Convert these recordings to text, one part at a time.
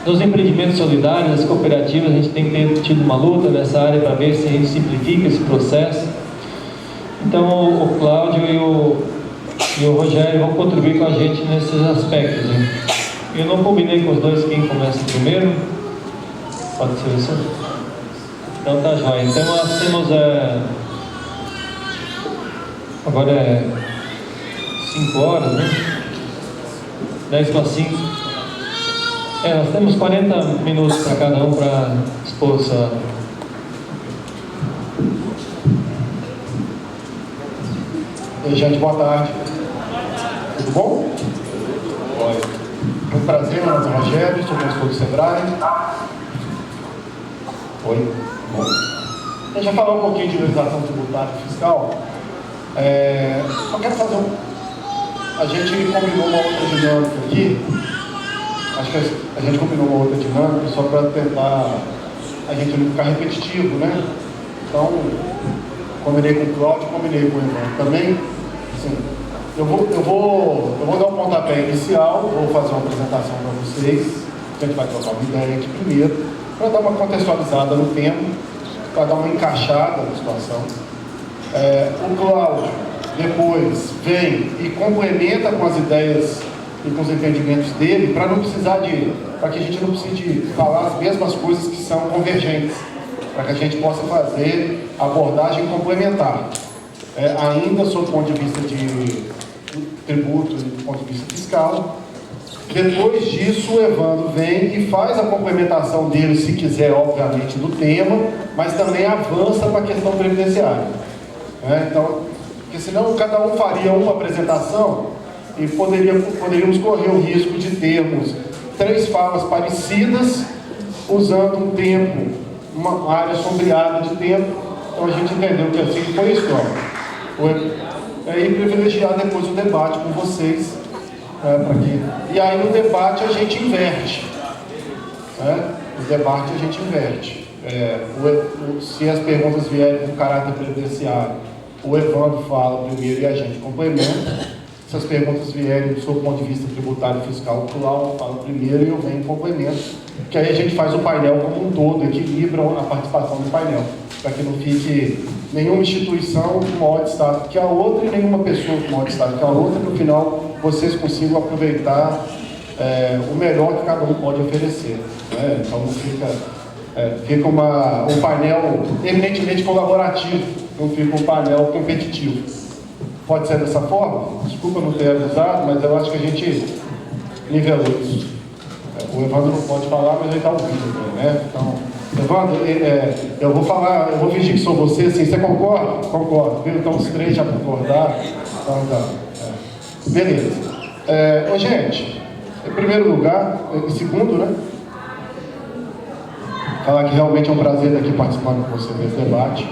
Nos empreendimentos solidários, nas cooperativas, a gente tem tido uma luta nessa área para ver se a gente simplifica esse processo. Então, o Cláudio e o Rogério vão contribuir com a gente nesses aspectos. Hein? Eu não combinei com os dois quem começa primeiro. Pode ser isso? Então tá jóia. Então nós temos agora é 5 horas, né? 10 para 5. Nós temos 40 minutos para cada um para expor essa. Oi, gente, boa tarde. Tudo bom? Oi. Muito prazer, meu nome é Rogério, sou consultor do Sebrae. Oi, bom. Deixa eu falar um pouquinho de legislação tributária e fiscal. Só quero fazer A gente combinou uma outra dinâmica aqui. Acho que a gente combinou uma outra dinâmica só para tentar a gente não ficar repetitivo, né? Então, combinei com o Cláudio, combinei com o Ivan também. Assim, eu vou dar um pontapé inicial, vou fazer uma apresentação para vocês. A gente vai trocar uma ideia aqui primeiro, para dar uma contextualizada no tempo, para dar uma encaixada na situação. O Cláudio depois vem e complementa com as ideias e com os entendimentos dele, para que a gente não precise falar as mesmas coisas que são convergentes, para que a gente possa fazer abordagem complementar, ainda sob o ponto de vista de tributo e do ponto de vista fiscal. Depois disso, o Evandro vem e faz a complementação dele, se quiser, obviamente, do tema, mas também avança para a questão previdenciária. Então, porque senão cada um faria uma apresentação e poderíamos correr o risco de termos 3 falas parecidas, usando um tempo, uma área sombreada de tempo. Então a gente entendeu que assim foi a história. E privilegiar depois o debate com vocês. E aí no debate a gente inverte. No debate a gente inverte. Se as perguntas vierem com caráter previdenciário, o Evandro fala primeiro e a gente complementa. Se as perguntas vierem do seu ponto de vista tributário e fiscal, o Cláudio fala primeiro e eu venho e complemento. Que aí a gente faz o painel como um todo, equilibra a participação do painel, para que não fique nenhuma instituição com maior destaque que a outra e nenhuma pessoa com maior destaque que a outra, e no final vocês consigam aproveitar o melhor que cada um pode oferecer. Então fica um painel eminentemente colaborativo, não fica um painel competitivo. Pode ser dessa forma? Desculpa não ter avisado, mas eu acho que a gente nivelou isso. O Evandro não pode falar, mas ele está ouvindo, né? Então, Evandro, eu vou fingir que sou você, assim, você concorda? Concordo. Então os 3 já concordaram. Então tá. Beleza. Gente, em primeiro lugar, em segundo, né? Falar que realmente é um prazer estar aqui participando com você desse debate.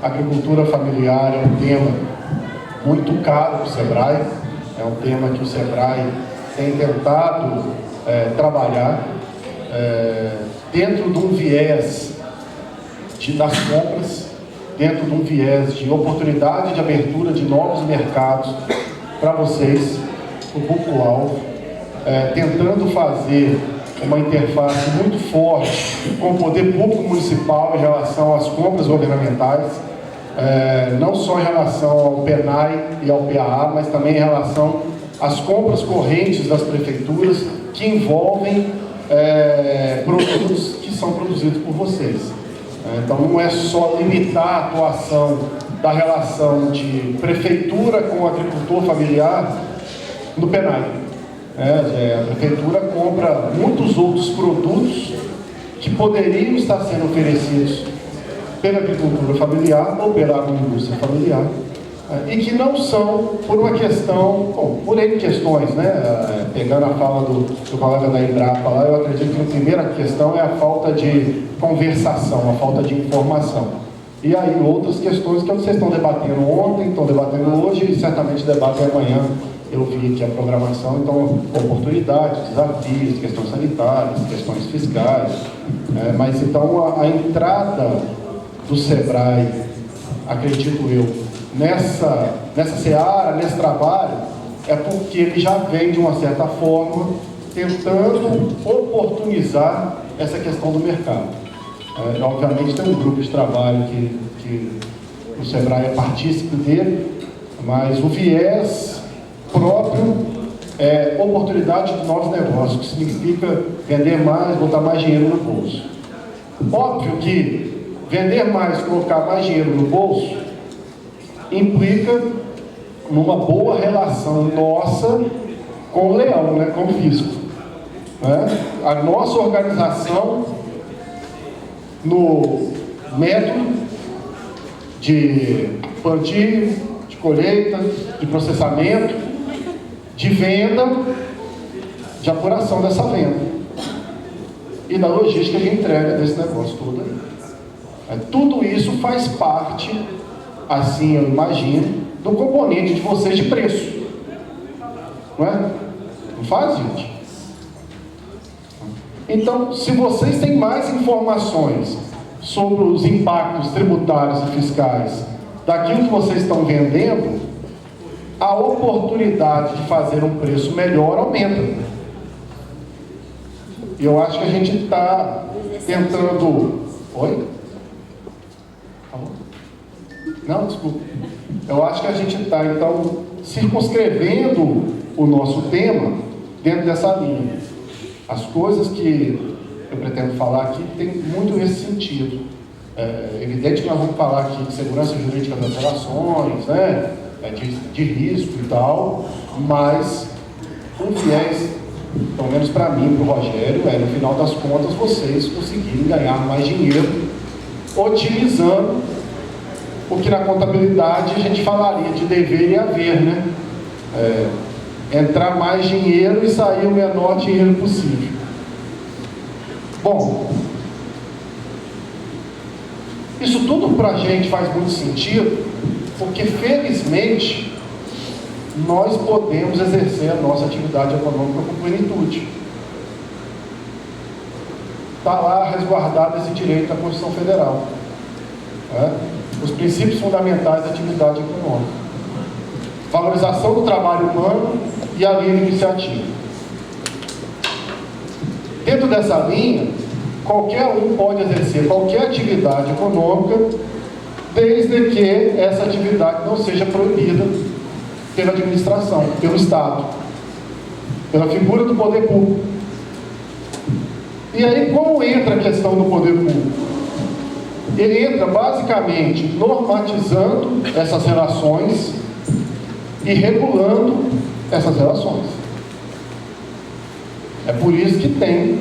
Agricultura familiar é um tema muito caro para o Sebrae, é um tema que o Sebrae tem tentado trabalhar dentro de um viés das compras, dentro de um viés de oportunidade de abertura de novos mercados para vocês, o público-alvo, tentando fazer uma interface muito forte com o poder público municipal em relação às compras governamentais, não só em relação ao PENAI e ao PAA, mas também em relação às compras correntes das prefeituras que envolvem produtos que são produzidos por vocês. Então não é só limitar a atuação da relação de prefeitura com o agricultor familiar no PENAI. A prefeitura compra muitos outros produtos que poderiam estar sendo oferecidos pela agricultura familiar ou pela agroindústria familiar, e que não são por uma questão, por N questões, né? Pegando a fala do colega da Embrapa lá, eu acredito que a primeira questão é a falta de conversação, a falta de informação. E aí outras questões que vocês estão debatendo ontem, estão debatendo hoje e certamente debatem amanhã. Eu vi aqui a programação, então oportunidades, desafios, questões sanitárias, questões fiscais, mas então a entrada do Sebrae, acredito eu, nessa seara, nesse trabalho, é porque ele já vem de uma certa forma tentando oportunizar essa questão do mercado. Obviamente tem um grupo de trabalho que o Sebrae é partícipe dele, mas o viés próprio é oportunidade de novos negócios, que significa vender mais, botar mais dinheiro no bolso. Óbvio que vender mais, colocar mais dinheiro no bolso, implica numa boa relação nossa com o leão, né, com o fisco. A nossa organização no método de plantio, de colheita, de processamento, de venda, de apuração dessa venda e da logística de entrega desse negócio todo aí. Tudo isso faz parte, assim eu imagino, do componente de vocês de preço. Não é? Não faz, gente? Então, se vocês têm mais informações sobre os impactos tributários e fiscais daquilo que vocês estão vendendo, a oportunidade de fazer um preço melhor aumenta. E eu acho que a gente está tentando... Oi? Não, desculpa. Eu acho que a gente está, então, circunscrevendo o nosso tema dentro dessa linha. As coisas que eu pretendo falar aqui tem muito esse sentido. É evidente que nós vamos falar aqui de segurança jurídica das relações, né? De risco e tal, mas o viés, pelo menos para mim, para o Rogério, no final das contas, vocês conseguirem ganhar mais dinheiro otimizando o que na contabilidade a gente falaria de dever e haver, né? Entrar mais dinheiro e sair o menor dinheiro possível. Bom, isso tudo para a gente faz muito sentido, porque felizmente nós podemos exercer a nossa atividade econômica com plenitude. Está lá resguardado esse direito da Constituição Federal. Os princípios fundamentais da atividade econômica. Valorização do trabalho humano e a livre iniciativa. Dentro dessa linha, qualquer um pode exercer qualquer atividade econômica, desde que essa atividade não seja proibida pela administração, pelo Estado, pela figura do poder público. E aí, como entra a questão do poder público? Ele entra basicamente normatizando essas relações e regulando essas relações. É por isso que tem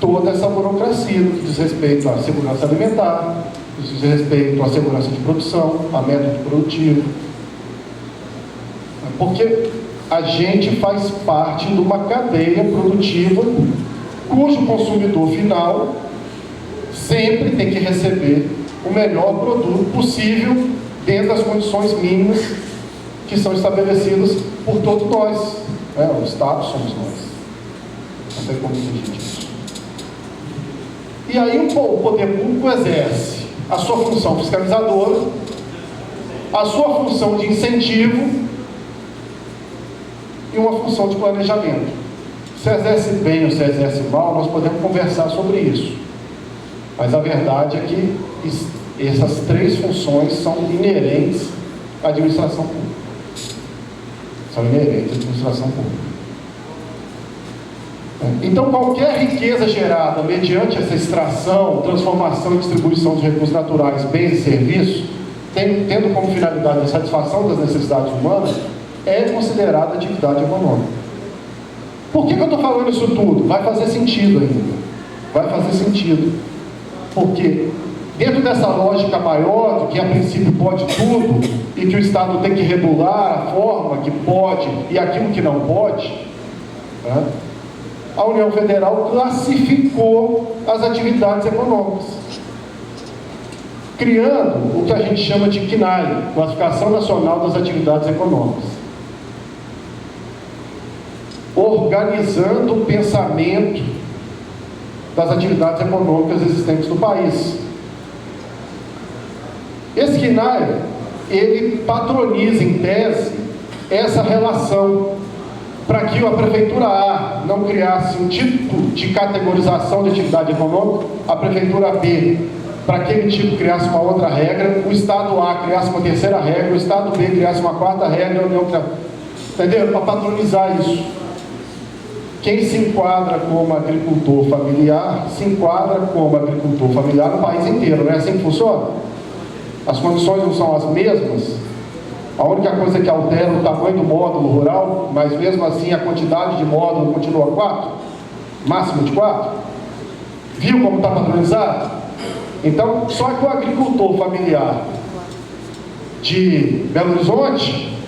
toda essa burocracia que diz respeito à segurança alimentar, que diz respeito à segurança de produção, a método produtivo. Porque a gente faz parte de uma cadeia produtiva cujo consumidor final sempre tem que receber o melhor produto possível dentro das condições mínimas que são estabelecidas por todos nós. O Estado somos nós. Não sei como exigir isso. E aí o poder público exerce a sua função fiscalizadora, a sua função de incentivo e uma função de planejamento. Se exerce bem ou se exerce mal, nós podemos conversar sobre isso. Mas a verdade é que essas três funções são inerentes à administração pública. São inerentes à administração pública. Então, qualquer riqueza gerada mediante essa extração, transformação e distribuição de recursos naturais, bens e serviços, tendo como finalidade a satisfação das necessidades humanas, é considerada atividade econômica. Por que eu estou falando isso tudo? Vai fazer sentido ainda. Vai fazer sentido. Porque dentro dessa lógica maior, de que a princípio pode tudo, e que o Estado tem que regular a forma que pode e aquilo que não pode, a União Federal classificou as atividades econômicas, criando o que a gente chama de CNAE, Classificação Nacional das Atividades Econômicas, organizando o pensamento das atividades econômicas existentes no país. Esse CNAE, ele patroniza, em tese, essa relação para que a Prefeitura A não criasse um tipo de categorização de atividade econômica, a Prefeitura B, para aquele tipo, criasse uma outra regra, o Estado A criasse uma terceira regra, o Estado B criasse uma quarta regra, entendeu? Para padronizar isso. Quem se enquadra como agricultor familiar, se enquadra como agricultor familiar no país inteiro, não é assim que funciona? As condições não são as mesmas. A única coisa que altera é o tamanho do módulo rural, mas mesmo assim a quantidade de módulo continua 4, máximo de 4. Viu como está padronizado? Então, só que o agricultor familiar de Belo Horizonte,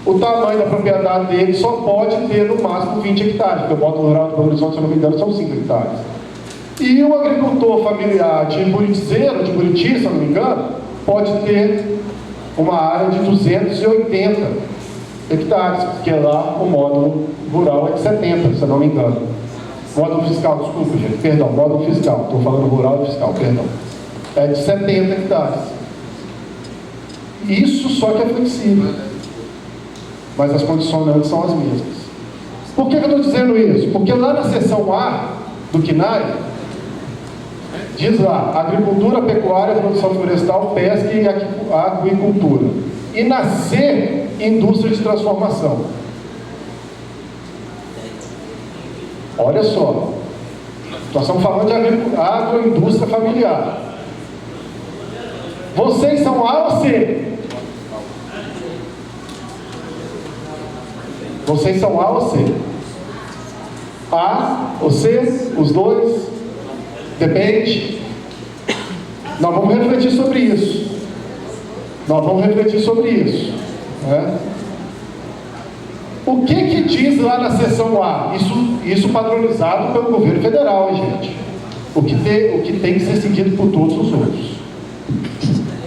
o tamanho da propriedade dele só pode ter no máximo 20 hectares, porque o módulo rural de Belo Horizonte, se eu não me engano, são 5 hectares. E o agricultor familiar de Buritizeiro, de Buriti, se eu não me engano, pode ter uma área de 280 hectares, porque lá o módulo rural é de 70, se eu não me engano. Módulo fiscal, desculpa, gente, perdão, módulo fiscal, estou falando rural e fiscal, perdão. É de 70 hectares. Isso só que é flexível. Mas as condicionantes são as mesmas. Por que eu estou dizendo isso? Porque lá na seção A do CNAE, diz lá, agricultura, pecuária, produção florestal, pesca e aquicultura. E na C, indústria de transformação. Olha só, nós estamos falando de agroindústria familiar. Vocês são A ou C? Vocês são A ou C? A ou C? Os dois? Depende. Nós vamos refletir sobre isso. Né? O que diz lá na seção A? Isso padronizado pelo governo federal, hein, gente? O que tem que ser seguido por todos os outros.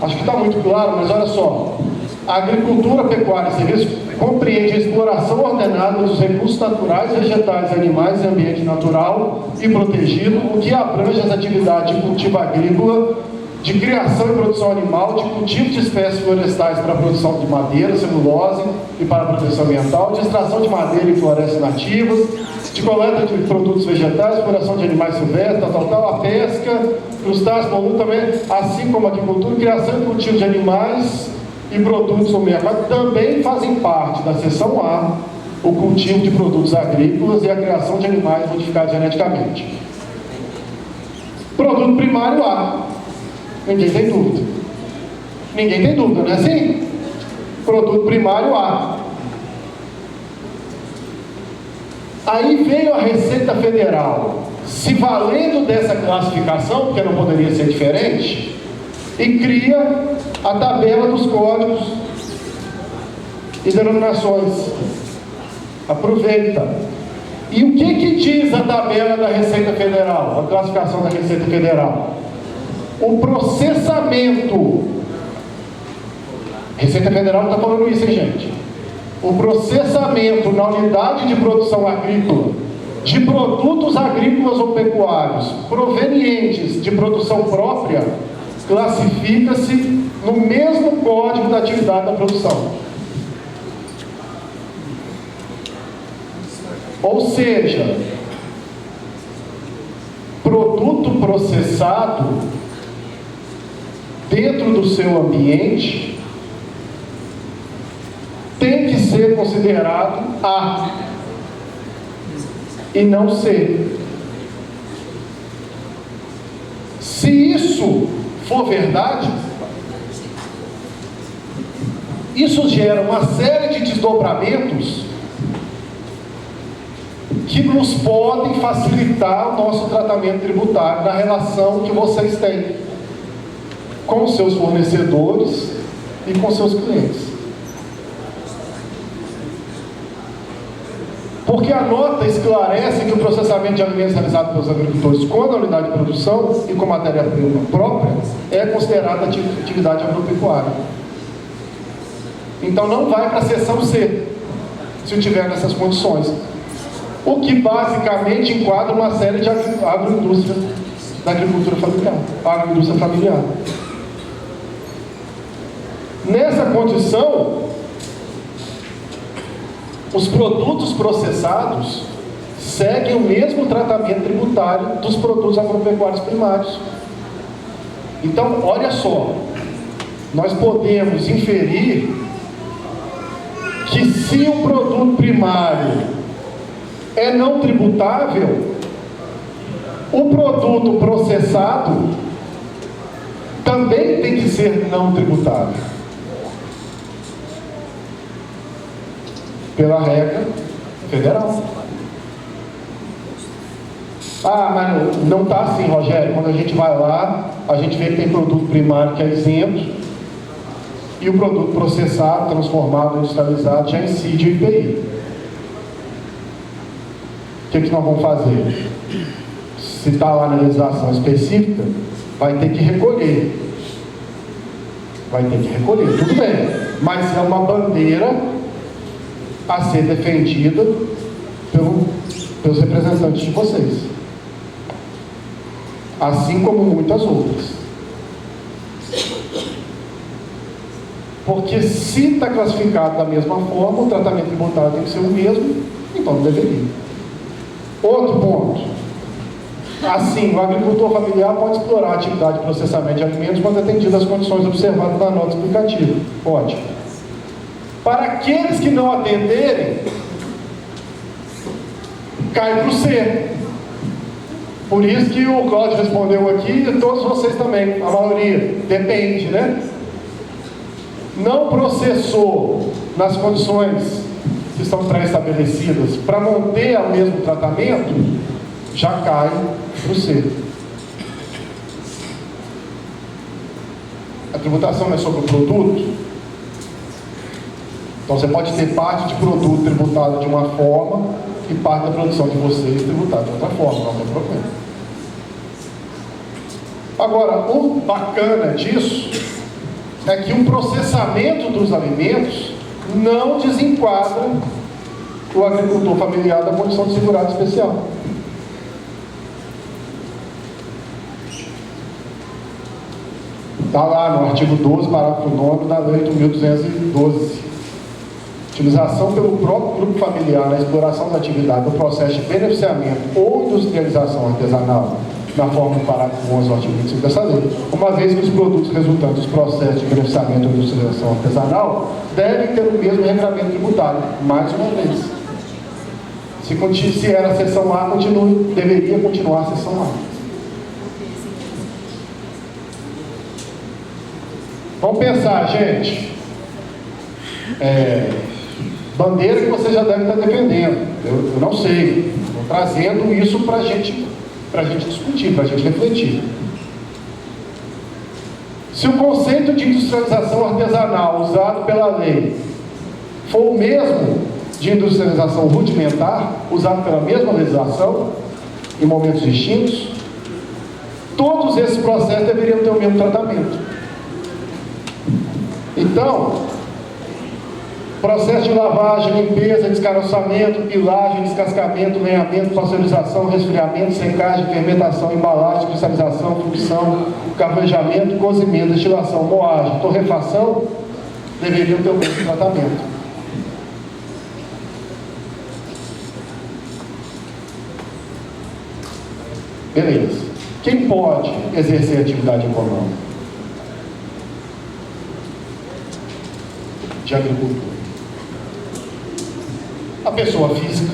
Acho que está muito claro, mas olha só. A agricultura, pecuária e serviços compreende a exploração ordenada dos recursos naturais, vegetais e animais em ambiente natural e protegido, o que abrange as atividades de cultivo agrícola, de criação e produção animal, de cultivo de espécies florestais para a produção de madeira, celulose e para a proteção ambiental, de extração de madeira em florestas nativas, de coleta de produtos vegetais, exploração de animais silvestres, a pesca, crustáceos, moluscos também, assim como a agricultura, criação e cultivo de animais e produtos do meio aquático também fazem parte da seção A, o cultivo de produtos agrícolas e a criação de animais modificados geneticamente. Produto primário A. Ninguém tem dúvida. Ninguém tem dúvida, não é assim? Produto primário A. Aí veio a Receita Federal, se valendo dessa classificação, porque não poderia ser diferente, e cria a tabela dos códigos e denominações. Aproveita. E o que diz a tabela da Receita Federal, a classificação da Receita Federal? O processamento. Receita Federal não está falando isso, hein, gente? O processamento na unidade de produção agrícola de produtos agrícolas ou pecuários provenientes de produção própria classifica-se no mesmo código da atividade da produção. Ou seja, produto processado dentro do seu ambiente tem que ser considerado A e não C. Se isso for verdade, isso gera uma série de desdobramentos que nos podem facilitar o nosso tratamento tributário na relação que vocês têm com os seus fornecedores e com seus clientes. Porque a nota esclarece que o processamento de alimentos realizado pelos agricultores com a unidade de produção e com matéria-prima própria é considerada atividade agropecuária. Então não vai para a seção C, se tiver nessas condições. O que basicamente enquadra uma série de agroindústrias da agricultura familiar, agroindústria familiar. Nessa condição, os produtos processados seguem o mesmo tratamento tributário dos produtos agropecuários primários. Então, olha só, nós podemos inferir que se o produto primário é não tributável, o produto processado também tem que ser não tributável, pela regra federal. Ah, mas não está assim, Rogério. Quando a gente vai lá, a gente vê que tem produto primário que é isento e o produto processado, transformado, industrializado já incide o IPI. O que nós vamos fazer? Se está lá na legislação específica, vai ter que recolher. Vai ter que recolher, tudo bem. Mas é uma bandeira a ser defendida pelos representantes de vocês. Assim como muitas outras. Porque se está classificado da mesma forma, o tratamento tributário tem que ser o mesmo, então não deveria. Outro ponto. Assim, o agricultor familiar pode explorar a atividade de processamento de alimentos quando atendido às condições observadas na nota explicativa. Ótimo. Para aqueles que não atenderem, cai para o C. Por isso que o Cláudio respondeu aqui, e todos vocês também, a maioria, depende, né? Não processou nas condições que estão pré-estabelecidas para manter o mesmo tratamento, já cai para o C. A tributação é sobre o produto. Então você pode ter parte de produto tributado de uma forma e parte da produção de vocês tributada de outra forma, não tem problema. Agora, o bacana disso é que o processamento dos alimentos não desenquadra o agricultor familiar da condição de segurado especial. Está lá no artigo 12, parágrafo 9 da Lei 8.212. Utilização pelo próprio grupo familiar na exploração da atividade do processo de beneficiamento ou industrialização artesanal, na forma do parágrafo 11 do artigo 25 dessa lei, uma vez que os produtos resultantes dos processos de beneficiamento ou industrialização artesanal devem ter o mesmo regramento tributário, mais uma vez. Se era a seção A, deveria continuar a seção A. Vamos pensar, gente. Bandeira que você já deve estar defendendo. Eu não sei. Estou trazendo isso para a gente discutir, para a gente refletir. Se o conceito de industrialização artesanal usado pela lei for o mesmo de industrialização rudimentar, usado pela mesma legislação, em momentos distintos, todos esses processos deveriam ter o mesmo tratamento. Então, processo de lavagem, limpeza, descaroçamento, pilagem, descascamento, lenhamento, pasteurização, resfriamento, secagem, fermentação, embalagem, cristalização, fundição, carvejamento, cozimento, destilação, moagem, torrefação, deveriam ter o mesmo tratamento. Beleza. Quem pode exercer atividade econômica? De agricultura. A pessoa física,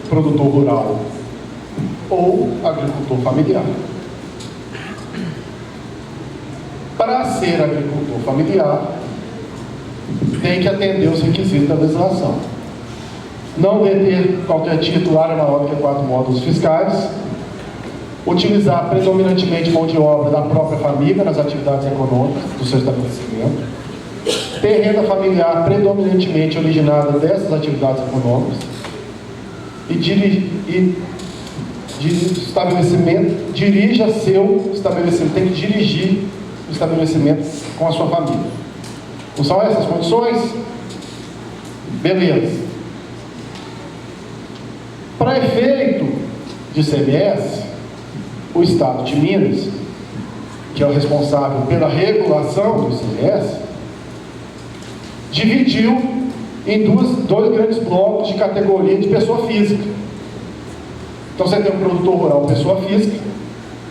produtor rural ou agricultor familiar. Para ser agricultor familiar, tem que atender os requisitos da legislação. Não deter qualquer título, área maior do que 4 módulos fiscais, utilizar predominantemente mão de obra da própria família nas atividades econômicas do seu estabelecimento, ter renda familiar predominantemente originada dessas atividades econômicas e dirija seu estabelecimento, tem que dirigir o estabelecimento com a sua família. Não são essas condições? Beleza. Para efeito de ICMS, o Estado de Minas, que é o responsável pela regulação do ICMS, dividiu em dois grandes blocos de categoria de pessoa física. Então você tem um produtor rural, pessoa física,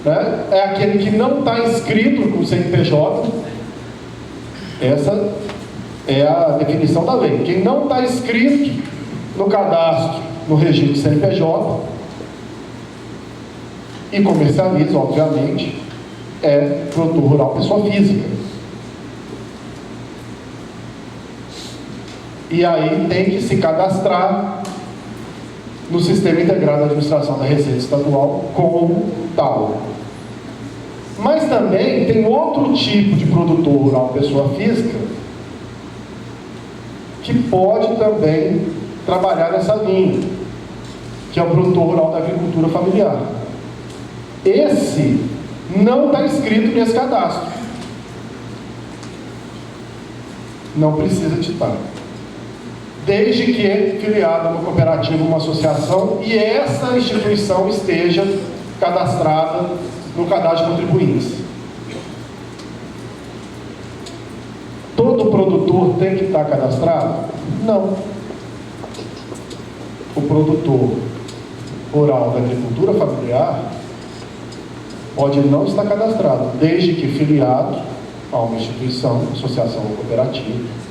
né? É aquele que não está inscrito no CNPJ. Essa é a definição da lei. Quem não está inscrito no cadastro, no registro CNPJ e comercializa, obviamente, é produtor rural, pessoa física. E aí tem que se cadastrar no Sistema Integrado de Administração da Receita Estadual como tal. Mas também tem outro tipo de produtor rural, pessoa física, que pode também trabalhar nessa linha, que é o produtor rural da agricultura familiar. Esse não está inscrito nesse cadastro. Não precisa de estar. Desde que filiado a uma cooperativa, uma associação, e essa instituição esteja cadastrada no cadastro de contribuintes. Todo produtor tem que estar cadastrado? Não. O produtor rural da agricultura familiar pode não estar cadastrado, desde que filiado a uma instituição, associação ou cooperativa,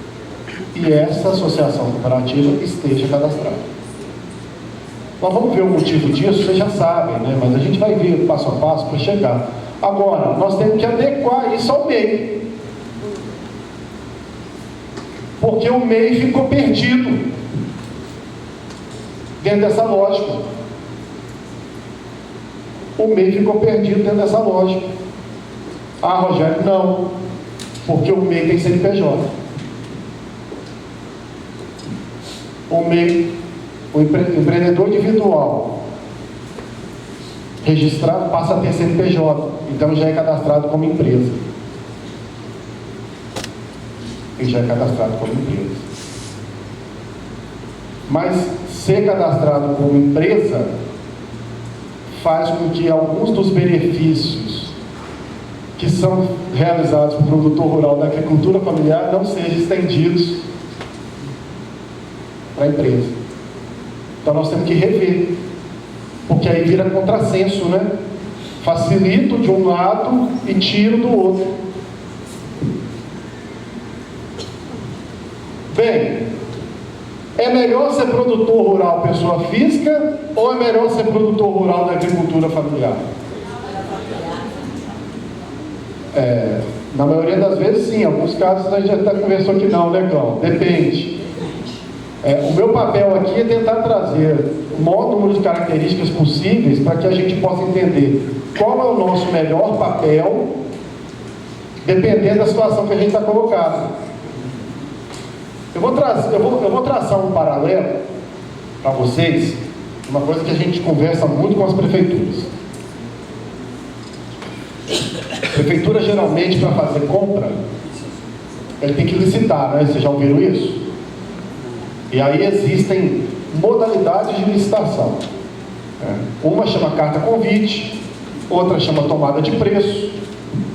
e essa associação cooperativa esteja cadastrada. Nós vamos ver o motivo disso, vocês já sabem, né? Mas a gente vai ver passo a passo para chegar. Agora, nós temos que adequar isso ao MEI. Porque o MEI ficou perdido dentro dessa lógica. O MEI ficou perdido dentro dessa lógica. Ah, Rogério, não. Porque o MEI tem CNPJ. O MEI, o empreendedor individual registrado passa a ter CNPJ, então já é cadastrado como empresa. Ele já é cadastrado como empresa. Mas ser cadastrado como empresa faz com que alguns dos benefícios que são realizados pelo produtor rural da agricultura familiar não sejam estendidos para a empresa. Então nós temos que rever, porque aí vira contrassenso, né? Facilito de um lado e tiro do outro. Bem, é melhor ser produtor rural pessoa física ou é melhor ser produtor rural da agricultura familiar? Na maioria das vezes sim, em alguns casos a gente já até conversou que não, legal, depende. O meu papel aqui é tentar trazer o maior número de características possíveis para que a gente possa entender qual é o nosso melhor papel, dependendo da situação que a gente está colocado. Eu vou traçar um paralelo para vocês, uma coisa que a gente conversa muito com as prefeituras. A prefeitura, geralmente, para fazer compra, ele tem que licitar, né? Vocês já ouviram isso? E aí existem modalidades de licitação. Uma chama carta convite, outra chama tomada de preço,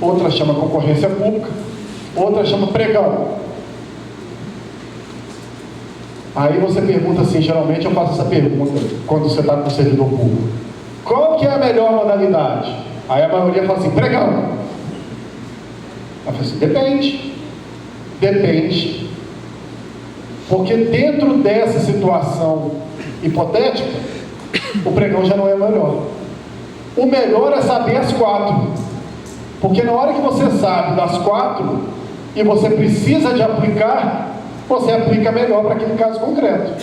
outra chama concorrência pública, outra chama pregão. Aí você pergunta assim, geralmente eu faço essa pergunta quando você está com o servidor público: qual que é a melhor modalidade? Aí a maioria fala assim, pregão. Eu falo assim, depende. Porque dentro dessa situação hipotética, o pregão já não é melhor. O melhor é saber as 4. Porque na hora que você sabe das 4 e você precisa de aplicar, você aplica melhor para aquele caso concreto.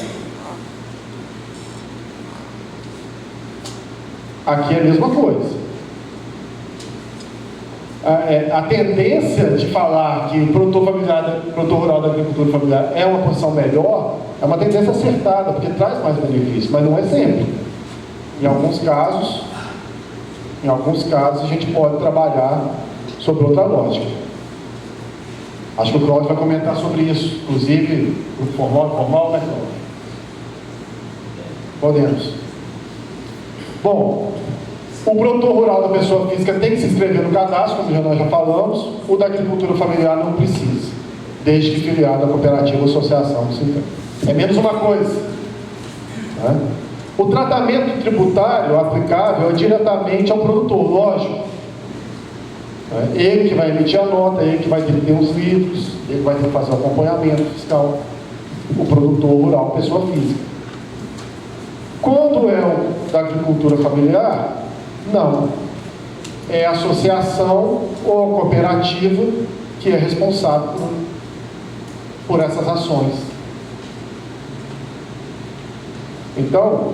Aqui é a mesma coisa. A tendência de falar que o produtor rural da agricultura familiar é uma posição melhor é uma tendência acertada, porque traz mais benefícios, mas não é sempre. Em alguns casos a gente pode trabalhar sobre outra lógica. Acho que o Cláudio vai comentar sobre isso, inclusive o formal, né, Cláudio? Podemos. Bom, o produtor rural da pessoa física tem que se inscrever no cadastro, como nós já falamos. O da agricultura familiar não precisa. desde que filiado à cooperativa ou associação do Sintran. É menos uma coisa. Né? O tratamento tributário aplicável é diretamente ao produtor, lógico. Ele que vai emitir a nota, ele que vai ter que ter os livros, ele vai ter que fazer o acompanhamento fiscal. O produtor rural, pessoa física. Quando é o da agricultura familiar, não. É a associação ou a cooperativa que é responsável por essas ações. Então,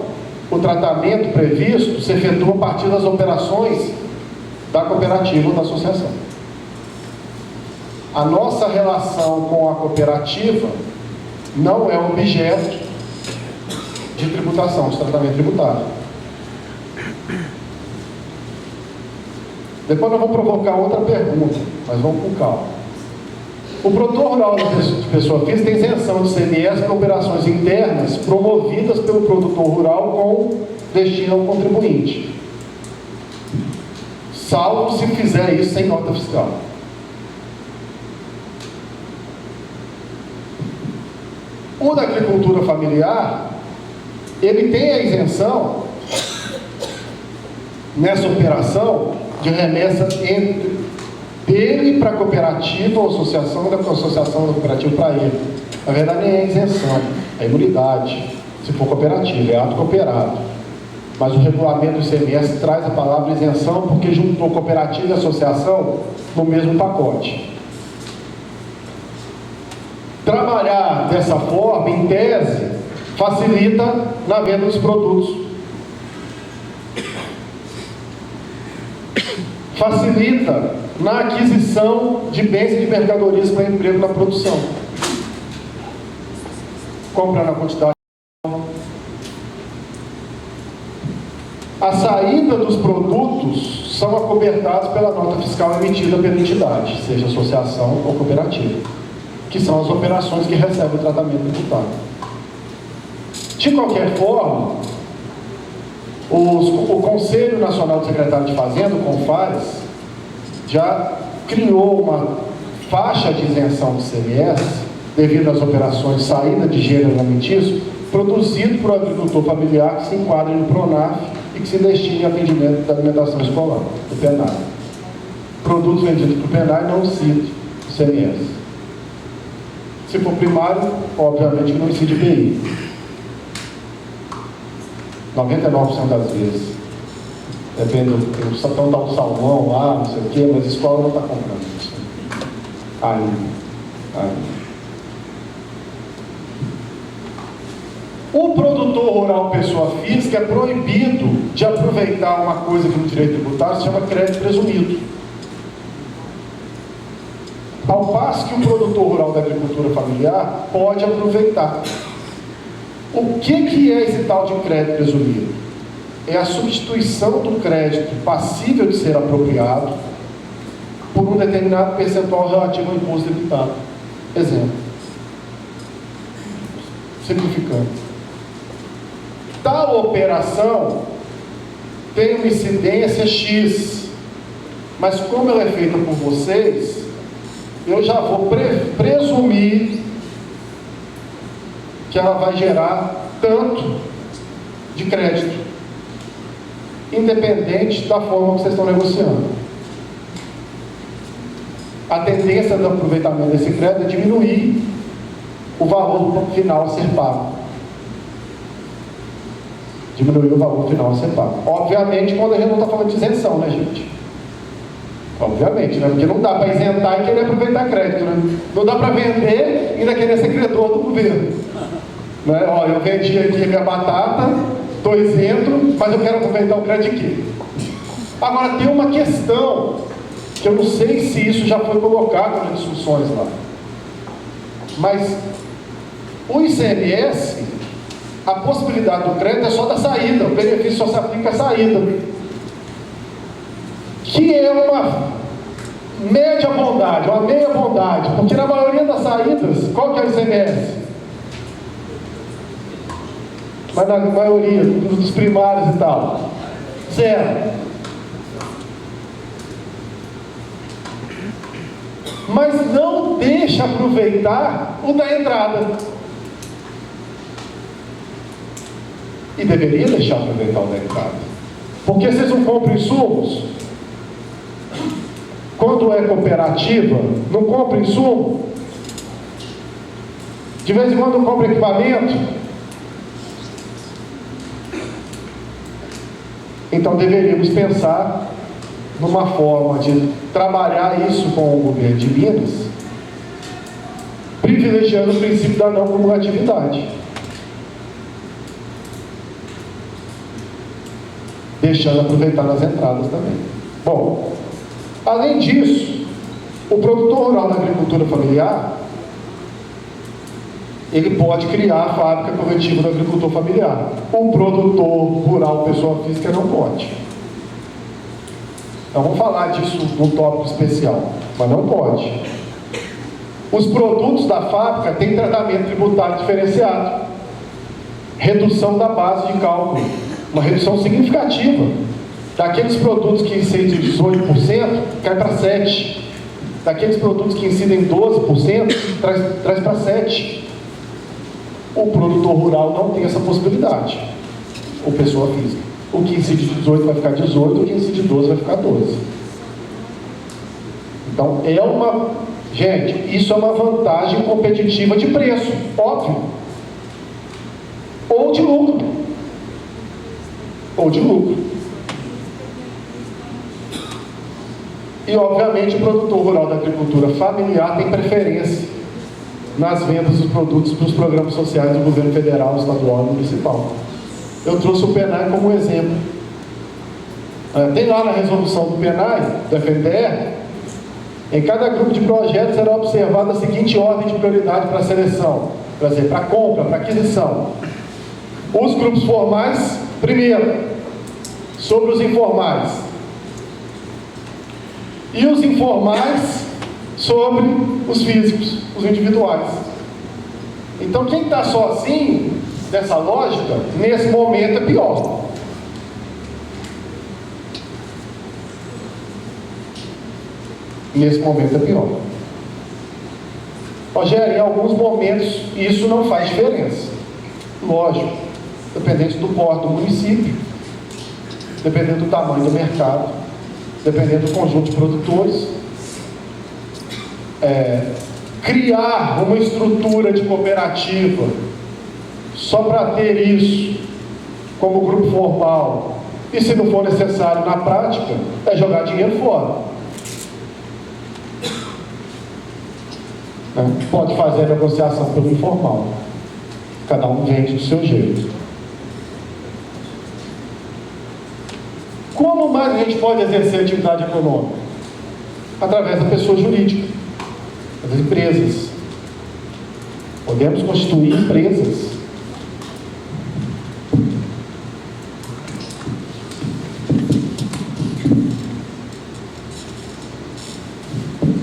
o tratamento previsto se efetua a partir das operações da cooperativa ou da associação. A nossa relação com a cooperativa não é objeto de tributação, de tratamento tributário. Depois nós vamos provocar outra pergunta, mas vamos com calma. O produtor rural de pessoa física tem isenção de CMS para operações internas promovidas pelo produtor rural com destino ao contribuinte, salvo se fizer isso sem nota fiscal. O da agricultura familiar, ele tem a isenção nessa operação de remessa entre dele para a cooperativa ou associação, da associação da cooperativa para ele. Na verdade, nem é isenção, é imunidade. Se for cooperativa, é ato cooperado. Mas o regulamento do ICMS traz a palavra isenção porque juntou cooperativa e associação no mesmo pacote. Trabalhar dessa forma, em tese, facilita na venda dos produtos. Facilita na aquisição de bens e de mercadorias para emprego na produção. Compra na quantidade. A saída dos produtos são acobertados pela nota fiscal emitida pela entidade, seja associação ou cooperativa, que são as operações que recebem o tratamento tributário. De qualquer forma, o Conselho Nacional de Secretário de Fazenda, o CONFAS, já criou uma faixa de isenção de ICMS devido às operações de saída de gênero alimentício produzido por um agricultor familiar que se enquadra no PRONAF e que se destina ao atendimento da alimentação escolar, do PENAI. Produtos vendidos para o PENAI não incide ICMS. Se for primário, obviamente que não incide IPI. 99% das vezes. Depende do então dá um salmão lá, não sei o quê, mas a escola não está comprando isso. Ainda. O produtor rural, pessoa física, é proibido de aproveitar uma coisa que no direito tributário se chama crédito presumido. Ao passo que o produtor rural da agricultura familiar pode aproveitar. O que é esse tal de crédito presumido? É a substituição do crédito passível de ser apropriado por um determinado percentual relativo ao imposto debitado. Exemplo. Simplificando. Tal operação tem uma incidência X, mas como ela é feita por vocês, eu já vou presumir que ela vai gerar tanto de crédito, independente da forma que vocês estão negociando. A tendência do aproveitamento desse crédito é diminuir o valor final a ser pago. Diminuir o valor final a ser pago. Obviamente, quando a gente não está falando de isenção, né, gente? Obviamente, né? Porque não dá para isentar e querer aproveitar crédito, né? Não dá para vender e ainda querer ser credor do governo. Né? Ó, eu vendi aqui minha batata, estou isento, mas eu quero aproveitar o crédito aqui. Agora, tem uma questão que eu não sei se isso já foi colocado nas discussões lá. Mas o ICMS, a possibilidade do crédito é só da saída, o benefício só se aplica à saída. Que é uma média bondade, uma meia bondade, porque na maioria das saídas, qual que é o ICMS? Mas na maioria dos primários e tal, 0. mas não deixa aproveitar o da entrada. E deveria deixar aproveitar o da entrada. Porque vocês não compram insumos? Quando é cooperativa, não compra insumo? De vez em quando compra equipamento? Então deveríamos pensar numa forma de trabalhar isso com o governo de Minas, privilegiando o princípio da não cumulatividade, deixando aproveitar nas entradas também. Bom, além disso, o produtor rural da agricultura familiar, ele pode criar a fábrica corretiva do agricultor familiar. O produtor rural, pessoa física, não pode. Então vamos falar disso num tópico especial, mas não pode. Os produtos da fábrica têm tratamento tributário diferenciado, redução da base de cálculo, uma redução significativa. Daqueles produtos que incidem 18%, cai para 7%. Daqueles produtos que incidem 12%, traz para 7%. O produtor rural não tem essa possibilidade, ou pessoa física. O que incide 18 vai ficar 18, o que incide 12 vai ficar 12. Então, gente, isso é uma vantagem competitiva de preço, óbvio. Ou de lucro. Ou de lucro. E, obviamente, o produtor rural da agricultura familiar tem preferência nas vendas dos produtos para os programas sociais do governo federal, estadual e municipal. Eu trouxe o PENAI como exemplo. Tem lá na resolução do PENAI, do FNDE, em cada grupo de projetos será observada a seguinte ordem de prioridade para a seleção, quer dizer, para compra, para aquisição. Os grupos formais, primeiro, sobre os informais. E os informais sobre os físicos, os individuais. Então, quem está sozinho dessa lógica, nesse momento é pior. Nesse momento é pior. Rogério, em alguns momentos isso não faz diferença. Lógico, dependendo do porte do município, dependendo do tamanho do mercado, dependendo do conjunto de produtores. Criar uma estrutura de cooperativa só para ter isso como grupo formal, e se não for necessário na prática, é jogar dinheiro fora. Pode fazer a negociação pelo informal, cada um vende do seu jeito. Como mais a gente pode exercer atividade econômica? Através da pessoa jurídica, das empresas. Podemos constituir empresas.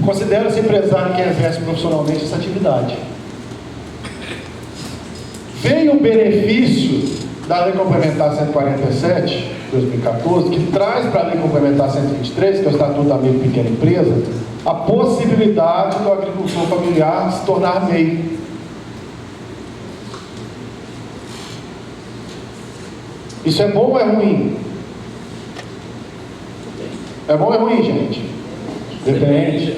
Considera-se empresário quem exerce profissionalmente essa atividade. Veio o benefício da Lei Complementar 147, de 2014, que traz para a Lei Complementar 123, que é o Estatuto da Micro e Pequena Empresa, a possibilidade do agricultor familiar se tornar MEI. Isso é bom ou é ruim? É bom ou é ruim, gente? Depende.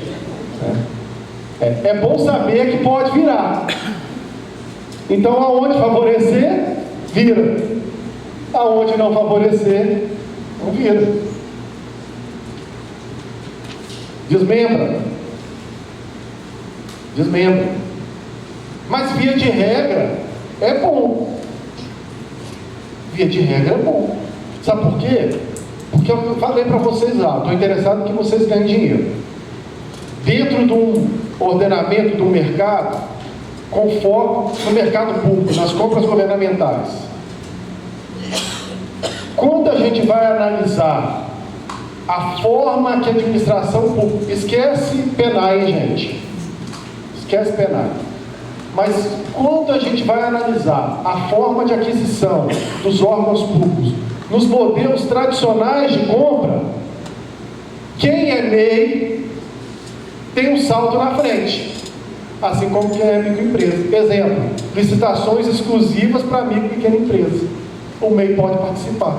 É bom saber que pode virar. Então, aonde favorecer, vira. Aonde não favorecer, não vira. Desmembra. Mas via de regra é bom. Via de regra é bom. Sabe por quê? Porque eu falei para vocês lá, estou interessado em que vocês ganhem dinheiro. Dentro de um ordenamento do mercado, com foco no mercado público, nas compras governamentais. Quando a gente vai analisar a forma que a administração pública... Esquece PENAI, gente. Esquece PENAI. Mas quando a gente vai analisar a forma de aquisição dos órgãos públicos nos modelos tradicionais de compra, quem é MEI tem um salto na frente, assim como quem é microempresa. Exemplo, licitações exclusivas para micro e pequena empresa. O MEI pode participar.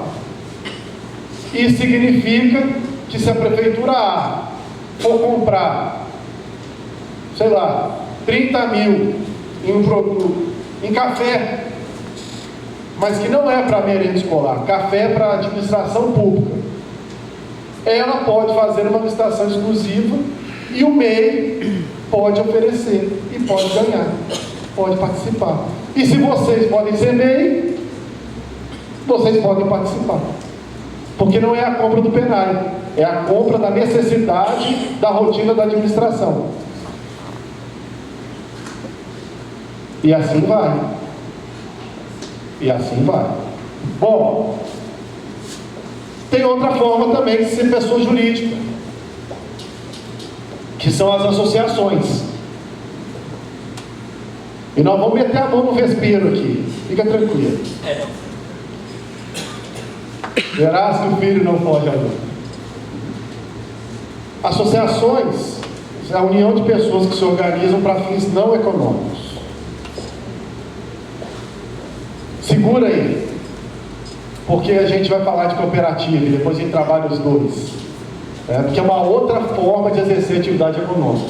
Isso significa que se a prefeitura A for comprar, sei lá, 30 mil em um produto, em café, mas que não é para merenda escolar, café para administração pública, ela pode fazer uma licitação exclusiva e o MEI pode oferecer e pode ganhar, pode participar. E se vocês podem ser MEI, vocês podem participar. Porque não é a compra do penário, é a compra da necessidade da rotina da administração. E assim vai. E assim vai. Bom, tem outra forma também de ser pessoa jurídica, que são as associações. E nós vamos meter a mão no vespeiro aqui. Fica tranquilo. Verás que o filho não foge à luta. Associações é a união de pessoas que se organizam para fins não econômicos. Segura aí, porque a gente vai falar de cooperativa e depois a gente trabalha os dois, porque é uma outra forma de exercer atividade econômica.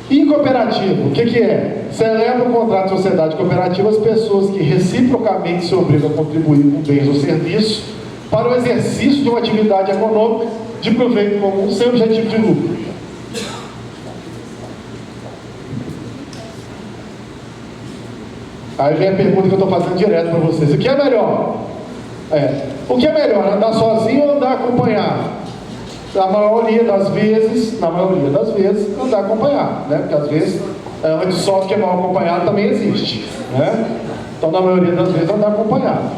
E cooperativa, o que é? Celebra o contrato de sociedade cooperativa as pessoas que reciprocamente se obrigam a contribuir com bens ou serviços para o exercício de uma atividade econômica de proveito comum sem objetivo de lucro. Aí vem a pergunta que eu estou fazendo direto para vocês: o que é melhor? O que é melhor, andar sozinho ou andar acompanhado? Na maioria das vezes, andar acompanhado, né? Porque às vezes, antes só que é mal acompanhado também existe, né? Então, na maioria das vezes, andar acompanhado.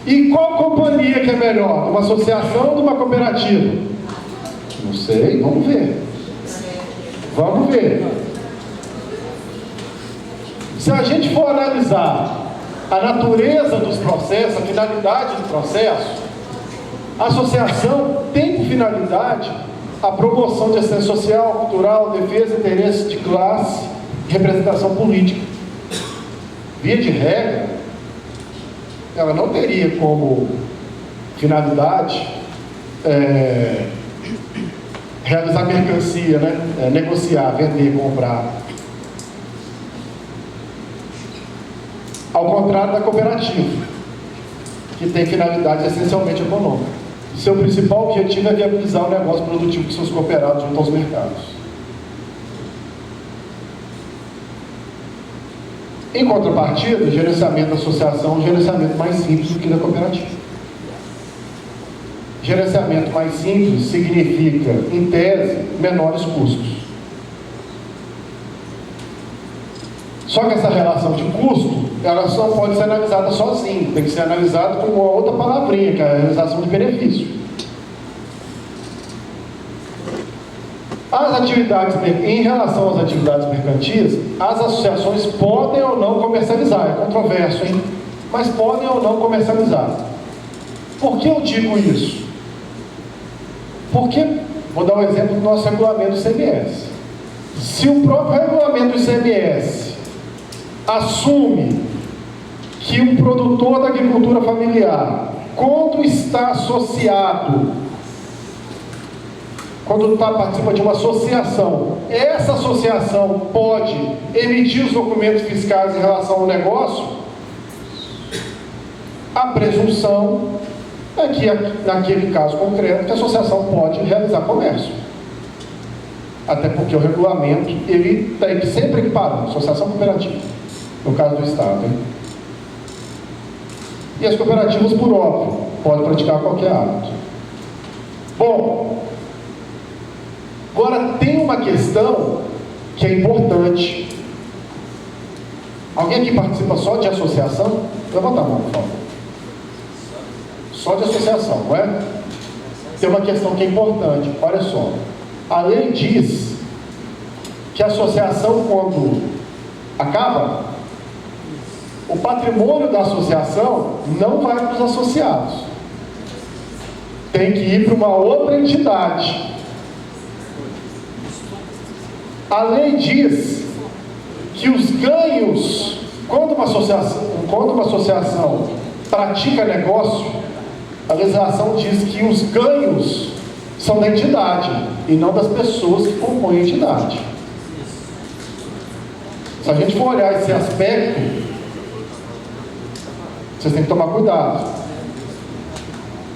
E qual companhia que é melhor? Uma associação ou de uma cooperativa? Não sei, vamos ver. Vamos ver. Se a gente for analisar a natureza dos processos, a finalidade do processo, a associação tem por finalidade a promoção de assistência social, cultural, defesa de interesses de classe e representação política. Via de regra, ela não teria como finalidade realizar mercancia, né? Negociar, vender, comprar. Ao contrário da cooperativa, que tem finalidade essencialmente econômica. Seu principal objetivo é viabilizar o negócio produtivo de seus cooperados junto aos mercados. Em contrapartida, o gerenciamento da associação é um gerenciamento mais simples do que da cooperativa. Gerenciamento mais simples significa, em tese, menores custos. Só que essa relação de custo, ela só pode ser analisada sozinha, tem que ser analisada com uma outra palavrinha, que é a realização de benefício. Em relação às atividades mercantis, as associações podem ou não comercializar, é controverso, hein? Mas podem ou não comercializar. Por que eu digo isso? Porque, vou dar um exemplo do nosso regulamento do ICMS. Se o próprio regulamento do ICMS assume que um produtor da agricultura familiar, quando está associado, quando participa de uma associação, essa associação pode emitir os documentos fiscais em relação ao negócio, a presunção é que, naquele caso concreto, que a associação pode realizar comércio. Até porque o regulamento, ele tem que sempre equiparar associação cooperativa, no caso do Estado, hein? E as cooperativas, por óbvio, podem praticar qualquer hábito. Bom, agora tem uma questão que é importante. Alguém aqui participa só de associação? Levanta a mão, por favor. Só de associação, não é? Tem uma questão que é importante. Olha só. A lei diz que a associação, quando acaba, o patrimônio da associação não vai para os associados. Tem que ir para uma outra entidade. A lei diz que os ganhos, quando uma associação pratica negócio, a legislação diz que os ganhos são da entidade e não das pessoas que compõem a entidade. Se a gente for olhar esse aspecto, vocês têm que tomar cuidado.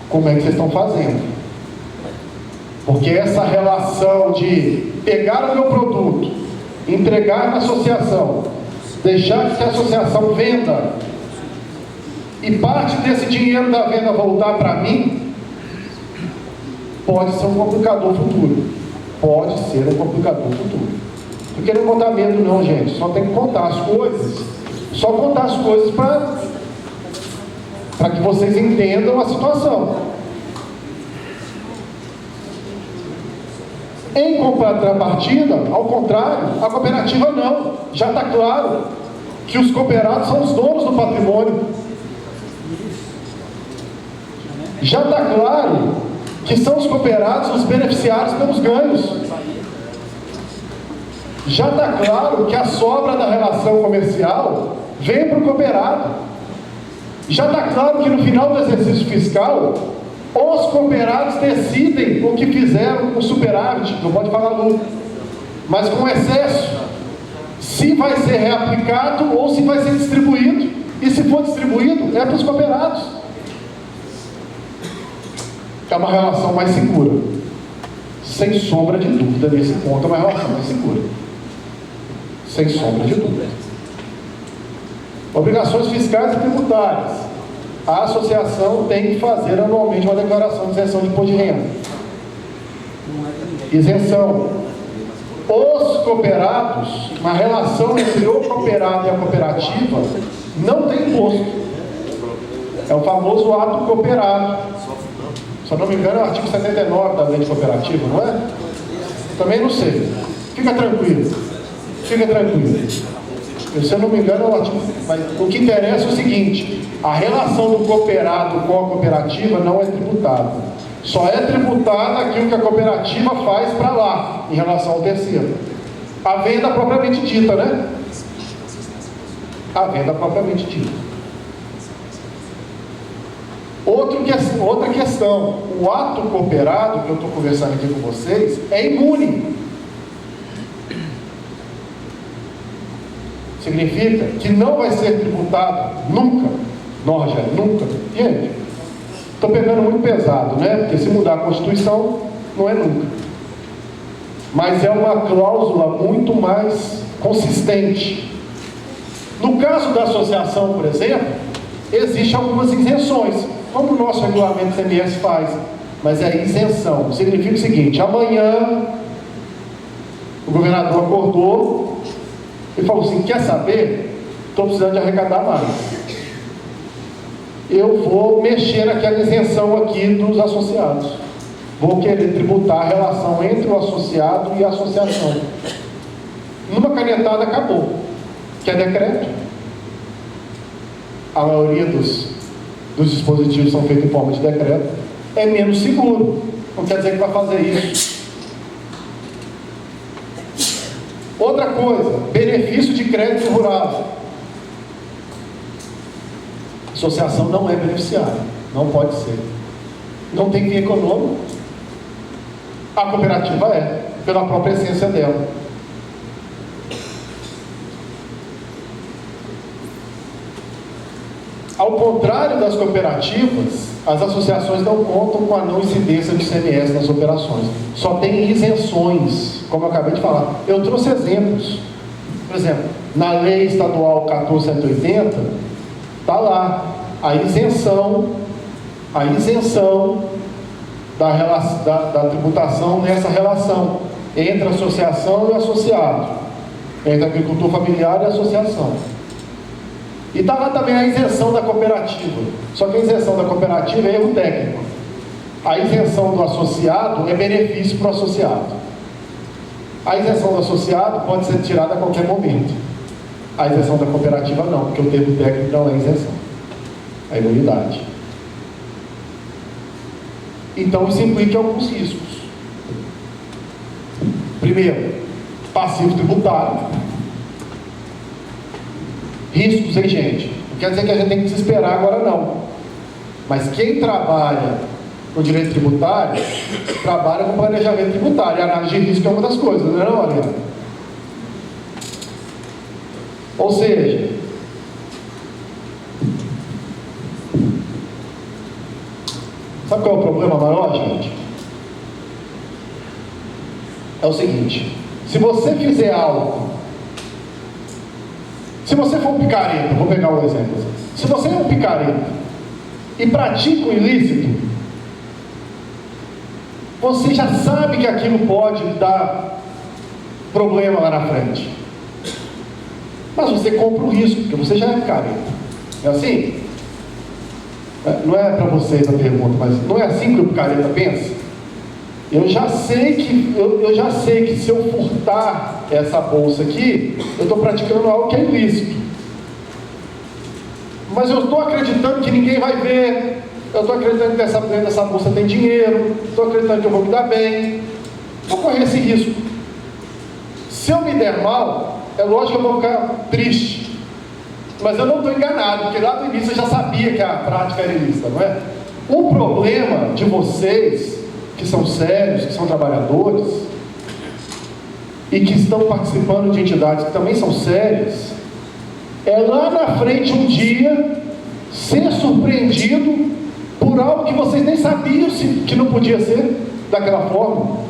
Como é que vocês estão fazendo? Porque essa relação de pegar o meu produto, entregar na associação, deixar que a associação venda e parte desse dinheiro da venda voltar para mim, pode ser um complicador futuro. Pode ser um complicador futuro. Não quero botar medo não, gente. Só tem que contar as coisas. Só contar as coisas para que vocês entendam a situação. Em contrapartida, ao contrário, a cooperativa não. Já está claro que os cooperados são os donos do patrimônio. Já está claro que são os cooperados os beneficiários pelos ganhos. Já está claro que a sobra da relação comercial vem para o cooperado. Já está claro que no final do exercício fiscal, os cooperados decidem o que fizeram com o superávit, não pode falar lucro, mas com excesso, se vai ser reaplicado ou se vai ser distribuído, e se for distribuído, é para os cooperados. É uma relação mais segura, sem sombra de dúvida. Nesse ponto é uma relação mais segura, sem sombra de dúvida. Obrigações fiscais e tributárias. A associação tem que fazer anualmente uma declaração de isenção de imposto de renda. Isenção. Os cooperados, na relação entre o cooperado e a cooperativa, não tem imposto. É o famoso ato cooperado. Se eu não me engano, é o artigo 79 da lei de cooperativa, não é? Também não sei. Fica tranquilo. Fica tranquilo. Se eu não me engano, é o artigo... Mas o que interessa é o seguinte: a relação do cooperado com a cooperativa não é tributada. Só é tributada aquilo que a cooperativa faz para lá, em relação ao terceiro. A venda propriamente dita, né? A venda propriamente dita. Outra questão, o ato cooperado, que eu estou conversando aqui com vocês, é imune. Significa que não vai ser tributado nunca. Não, Rogério, nunca. Gente, estou pegando muito pesado, né? Porque se mudar a Constituição, não é nunca. Mas é uma cláusula muito mais consistente. No caso da associação, por exemplo, existem algumas isenções, como o nosso regulamento CMS faz, mas é isenção. Significa o seguinte: amanhã o governador acordou e falou assim: quer saber? Estou precisando de arrecadar mais. Eu vou mexer naquela isenção aqui dos associados. Vou querer tributar a relação entre o associado e a associação. Numa canetada acabou. Que é decreto. A maioria dos dispositivos são feitos em forma de decreto. É menos seguro. Não quer dizer que vai fazer isso. Outra coisa, benefício de crédito rural. Associação não é beneficiária, não pode ser. Não tem fim econômico. A cooperativa é, pela própria essência dela. Ao contrário das cooperativas, as associações não contam com a não incidência de ICMS nas operações. Só tem isenções, como eu acabei de falar. Eu trouxe exemplos. Por exemplo, na lei estadual 1480, está lá a isenção da tributação nessa relação entre a associação e o associado, entre agricultor familiar e a associação. E está lá também a isenção da cooperativa. Só que a isenção da cooperativa é erro técnico. A isenção do associado é benefício para o associado. A isenção do associado pode ser tirada a qualquer momento. A isenção da cooperativa não, porque o termo técnico não é isenção, é imunidade. Então isso implica alguns riscos. Primeiro, passivo tributário. Riscos, hein, gente? Não quer dizer que a gente tem que desesperar agora, não. Mas quem trabalha com direito tributário, trabalha com planejamento tributário. E análise de risco é uma das coisas, não é, não, Ariana? Ou seja, sabe qual é o problema maior, gente? É o seguinte: se você fizer algo, se você for um picareta, vou pegar um exemplo, se você é um picareta e pratica um ilícito, você já sabe que aquilo pode dar problema lá na frente, mas você compra o risco, porque você já é picareta. É assim? Não é para vocês a pergunta, mas não é assim que o picareta pensa? Eu já sei que se eu furtar essa bolsa aqui, eu estou praticando algo que é ilícito. Mas eu estou acreditando que ninguém vai ver. Eu estou acreditando que dentro dessa bolsa tem dinheiro. Estou acreditando que eu vou me dar bem. Vou correr esse risco. Se eu me der mal, é lógico que eu vou ficar triste. Mas eu não estou enganado, porque lá no início eu já sabia que a prática era ilícita, não é? O problema de vocês, que são sérios, que são trabalhadores, e que estão participando de entidades que também são sérias, é lá na frente um dia ser surpreendido por algo que vocês nem sabiam que não podia ser daquela forma.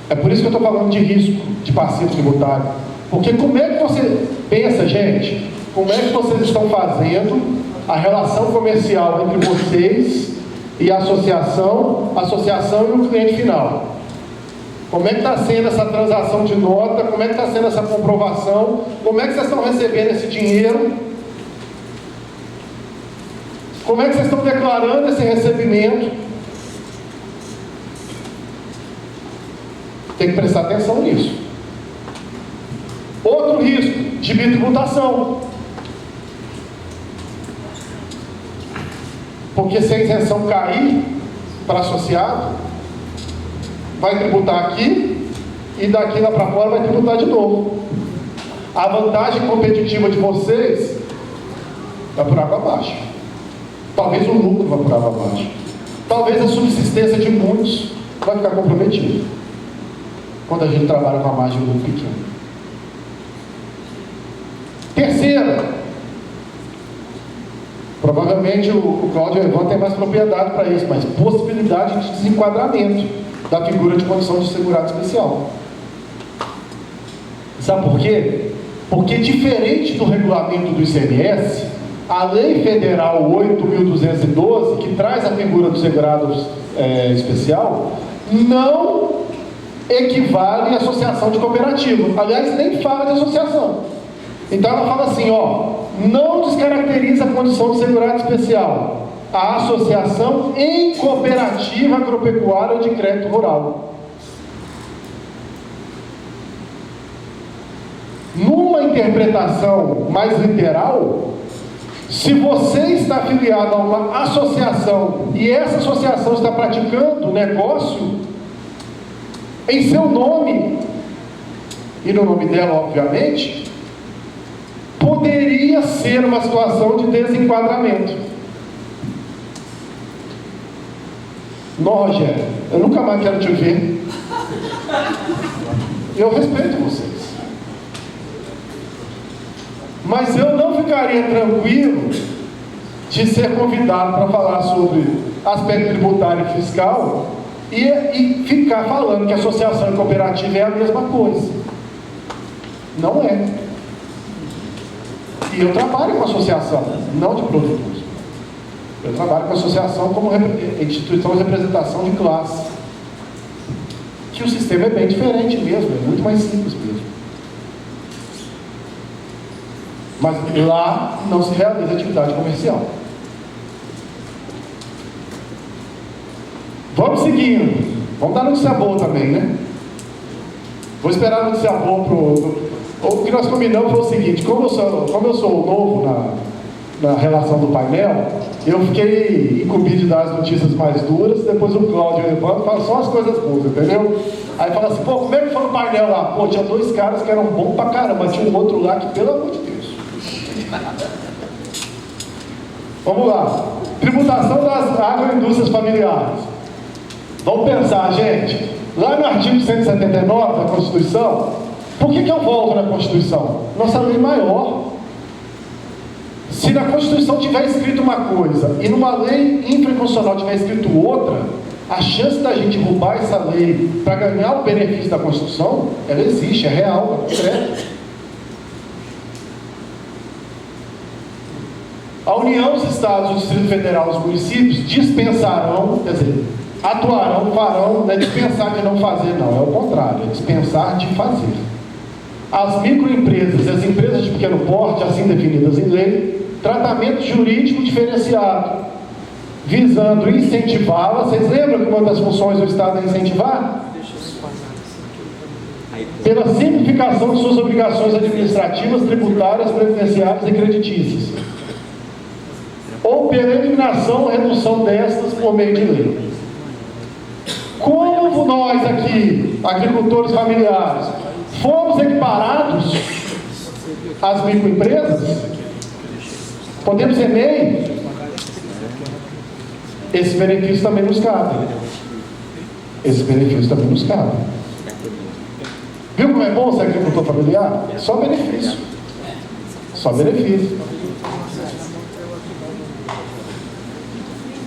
É por isso que eu estou falando de risco, de passivo tributário. Porque como é que você pensa, gente? Como é que vocês estão fazendo a relação comercial entre vocês e a associação e o cliente final? Como é que está sendo essa transação de nota? Como é que está sendo essa comprovação? Como é que vocês estão recebendo esse dinheiro? Como é que vocês estão declarando esse recebimento? Tem que prestar atenção nisso. Outro risco, de bitributação. Porque se a isenção cair para associado, vai tributar aqui e daqui lá para fora vai tributar de novo. A vantagem competitiva de vocês vai por água abaixo. Talvez o lucro vai por água abaixo. Talvez a subsistência de muitos vai ficar comprometida quando a gente trabalha com a margem de lucro pequena. Terceira, provavelmente o Cláudio Evan tem mais propriedade para isso, mas possibilidade de desenquadramento da figura de condição de segurado especial. Sabe por quê? Porque diferente do regulamento do ICMS, a Lei Federal 8.212, que traz a figura do segurado especial, não equivale à associação de cooperativa. Aliás, nem fala de associação. Então ela fala assim, não descaracteriza a condição de segurado especial a associação em cooperativa agropecuária de crédito rural. Numa interpretação mais literal, se você está afiliado a uma associação e essa associação está praticando negócio em seu nome e no nome dela, obviamente, poderia ser uma situação de desenquadramento. Não, Rogério, eu nunca mais quero te ver. Eu respeito vocês, mas eu não ficaria tranquilo de ser convidado para falar sobre aspecto tributário e fiscal e ficar falando que associação e cooperativa é a mesma coisa. Não é. E eu trabalho com associação, não de produtores. Eu trabalho com associação como instituição de representação de classe. Que o sistema é bem diferente mesmo, é muito mais simples mesmo. Mas lá não se realiza atividade comercial. Vamos seguindo. Vamos dar notícia boa também, né? Vou esperar a notícia boa o que nós combinamos foi o seguinte: como eu sou novo na relação do painel, eu fiquei incumbido de dar as notícias mais duras, depois o Cláudio levanta e fala só as coisas boas, entendeu? Aí fala assim, pô, como é que foi no painel lá? Pô, tinha 2 caras que eram bons pra caramba, tinha um outro lá que, pelo amor de Deus. Vamos lá. Tributação das agroindústrias familiares. Vamos pensar, gente. Lá no artigo 179 da Constituição, por que eu volto na Constituição? Nossa lei maior. Se na Constituição tiver escrito uma coisa e numa lei infraconstitucional tiver escrito outra, a chance da gente roubar essa lei para ganhar o benefício da Constituição, ela existe, é real, é concreta. A União, os Estados, o Distrito Federal, os municípios dispensarão, quer dizer, atuarão, farão, não é dispensar de não fazer, não, é o contrário, é dispensar de fazer. As microempresas e as empresas de pequeno porte, assim definidas em lei, tratamento jurídico diferenciado, visando incentivá-las. Vocês lembram que uma das funções do Estado é incentivar? Pela simplificação de suas obrigações administrativas, tributárias, previdenciárias e creditícias, ou pela eliminação ou redução destas por meio de lei. Como nós aqui, agricultores familiares, fomos equiparados às microempresas, podemos ser MEI, esse benefício também nos cabe. Esse benefício também nos cabe. Viu como é bom ser agricultor familiar? Só benefício. Só benefício.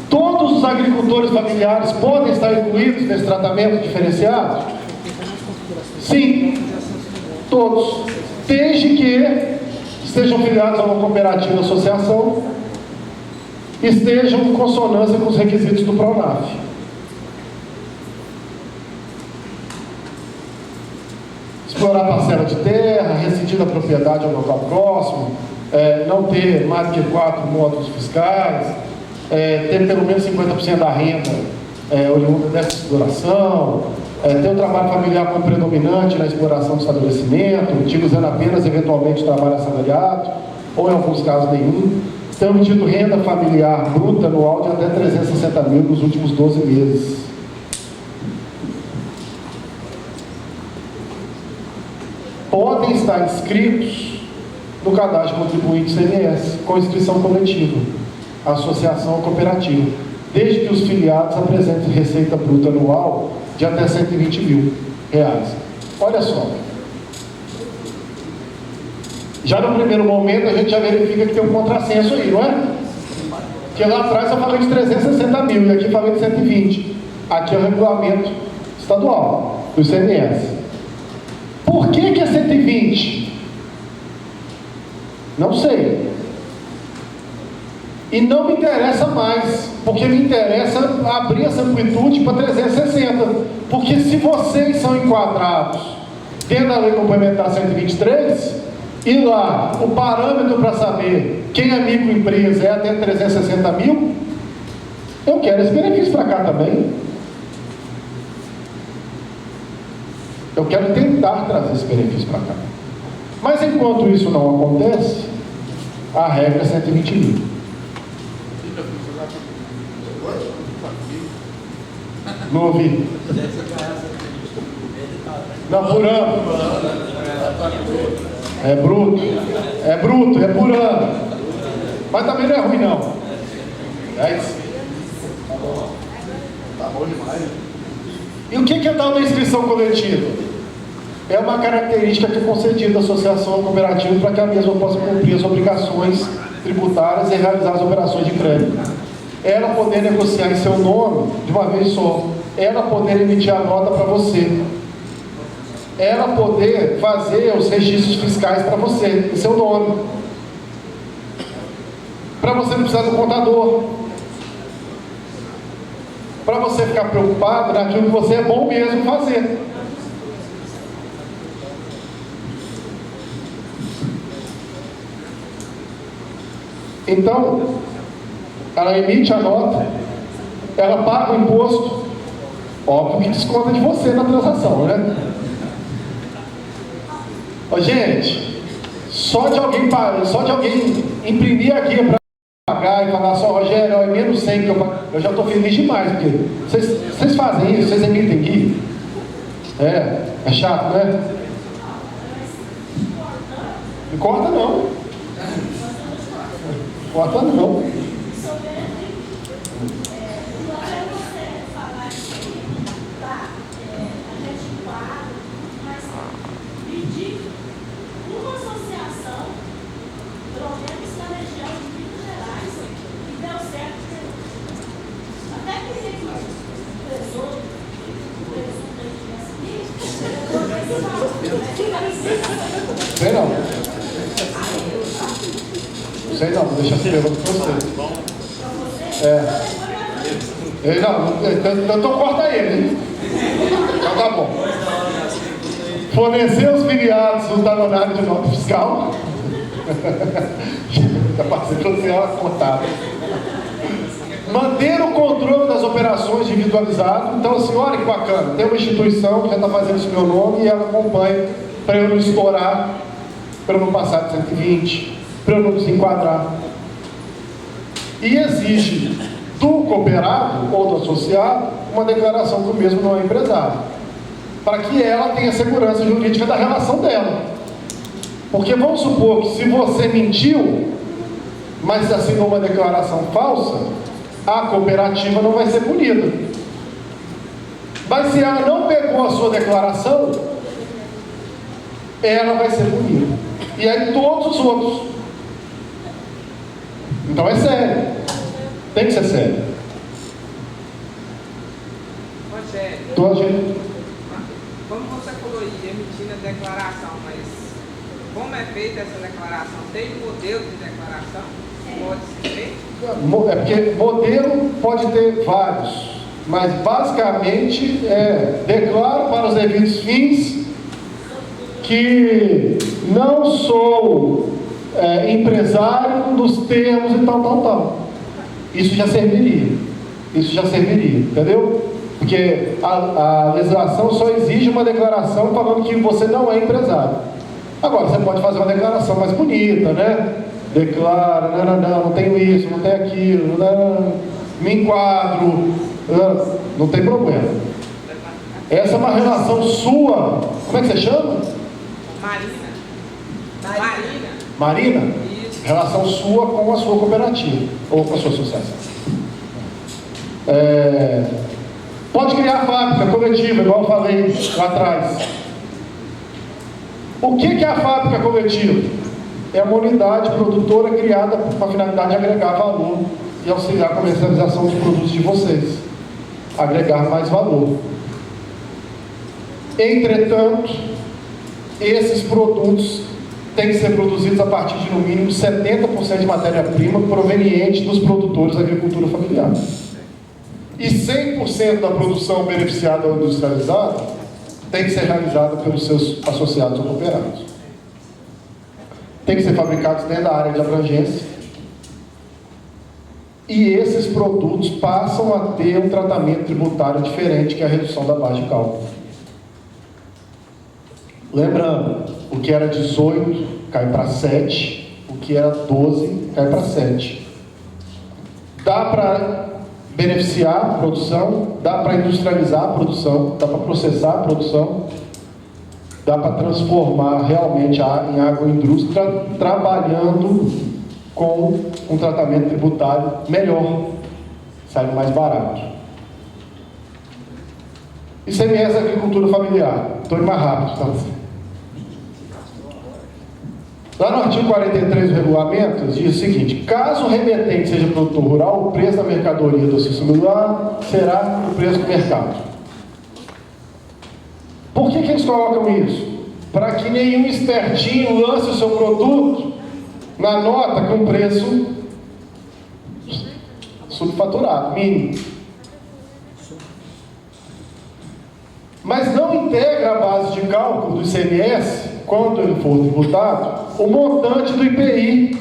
Todos os agricultores familiares podem estar incluídos nesse tratamento diferenciado? Sim, todos. Desde que estejam filiados a uma cooperativa ou associação, estejam em consonância com os requisitos do PRONAF. Explorar parcela de terra, residir na propriedade ao local próximo, não ter mais de 4 módulos fiscais, ter pelo menos 50% da renda oriunda dessa exploração, ter o trabalho familiar como predominante na exploração do estabelecimento, utilizando apenas eventualmente o trabalho assalariado, ou em alguns casos nenhum, ter obtido renda familiar bruta anual de até 360 mil nos últimos 12 meses. Podem estar inscritos no cadastro de contribuinte CMS, com inscrição coletiva, associação ou cooperativa, desde que os filiados apresentem receita bruta anual de até 120 mil reais. Olha só. Já no primeiro momento a gente já verifica que tem um contrassenso aí, não é? Porque lá atrás eu falei de 360 mil e aqui falei de 120. Aqui é o regulamento estadual do ICMS. Por que é 120? Não sei. E não me interessa mais, porque me interessa abrir essa amplitude para 360. Porque se vocês são enquadrados dentro da lei complementar 123, e lá o parâmetro para saber quem é microempresa é até 360 mil, eu quero esse benefício para cá também. Eu quero tentar trazer esse benefício para cá. Mas enquanto isso não acontece, a regra é 120 mil. Não ouvi. Não, por ano. É bruto. É bruto, é por ano. Mas também não é ruim, não. É isso. Tá bom demais. E o que é tal da inscrição coletiva? É uma característica que é concedida à associação ou cooperativa para que a mesma possa cumprir as obrigações tributárias e realizar as operações de crédito. Ela poder negociar em seu nome de uma vez só. Ela poder emitir a nota para você. Ela poder fazer os registros fiscais para você, em seu nome. Para você não precisar do contador. Para você ficar preocupado naquilo que você é bom mesmo fazer. Então, ela emite a nota, ela paga o imposto, óbvio que desconta de você na transação, né? Ó, gente, só de alguém imprimir aqui para falar só, Rogério, é menos 100 que eu já estou feliz demais, porque vocês fazem isso, vocês emitem GUI. É chato, né? Não corta não. Corta não. Sei não. Sei não, vou deixar essa pergunta para você. Não, então corta ele. Então tá bom. Fornecer os filiados do talonário de nota fiscal. Da parceria social contábil. Manter o controle das operações individualizado. Então, assim, olha que bacana. Tem uma instituição que já está fazendo isso no meu nome e ela acompanha para eu não estourar, para eu não passar de 120, para eu não desenquadrar. E exige do cooperado ou do associado uma declaração que o mesmo não é empresário, para que ela tenha segurança jurídica da relação dela. Porque vamos supor que se você mentiu, mas assinou uma declaração falsa, a cooperativa não vai ser punida. Mas se ela não pegou a sua declaração, ela vai ser punida. E aí todos os outros. Então é sério. Tem que ser sério. Rogério, Então, gente... como você falou aí, emitindo a declaração, mas como é feita essa declaração? Tem um modelo de declaração? Pode ser feito? É porque modelo pode ter vários, mas basicamente declaro para os devidos fins que não sou empresário nos termos e tal. Isso já serviria, entendeu? Porque a legislação só exige uma declaração falando que você não é empresário. Agora, você pode fazer uma declaração mais bonita, né? Declara, não tenho isso, não tenho aquilo, me enquadro, não tem problema. Essa é uma relação sua, como é que você chama? Marina? Isso. Relação sua com a sua cooperativa, ou com a sua associação. Pode criar fábrica coletiva, igual eu falei lá atrás. O que é a fábrica coletiva? É uma unidade produtora criada com a finalidade de agregar valor e auxiliar a comercialização dos produtos de vocês. Agregar mais valor. Entretanto, esses produtos têm que ser produzidos a partir de, no mínimo, 70% de matéria-prima proveniente dos produtores da agricultura familiar. E 100% da produção beneficiada ou industrializada tem que ser realizada pelos seus associados ou cooperados. Tem que ser fabricados dentro da área de abrangência. E esses produtos passam a ter um tratamento tributário diferente, que é a redução da base de cálculo. Lembrando, o que era 18 cai para 7, o que era 12 cai para 7. Dá para beneficiar a produção, dá para industrializar a produção, dá para processar a produção, dá para transformar realmente em agroindústria, trabalhando com um tratamento tributário melhor, sai mais barato. ICMS agricultura familiar. Estou indo mais rápido, tá? Lá no artigo 43 do regulamento, diz o seguinte: caso o remetente seja produtor rural, o preço da mercadoria do similar será o preço do mercado. Por que eles colocam isso? Para que nenhum espertinho lance o seu produto na nota com preço subfaturado, mínimo. Mas não integra a base de cálculo do ICMS, quando ele for tributado, o montante do IPI,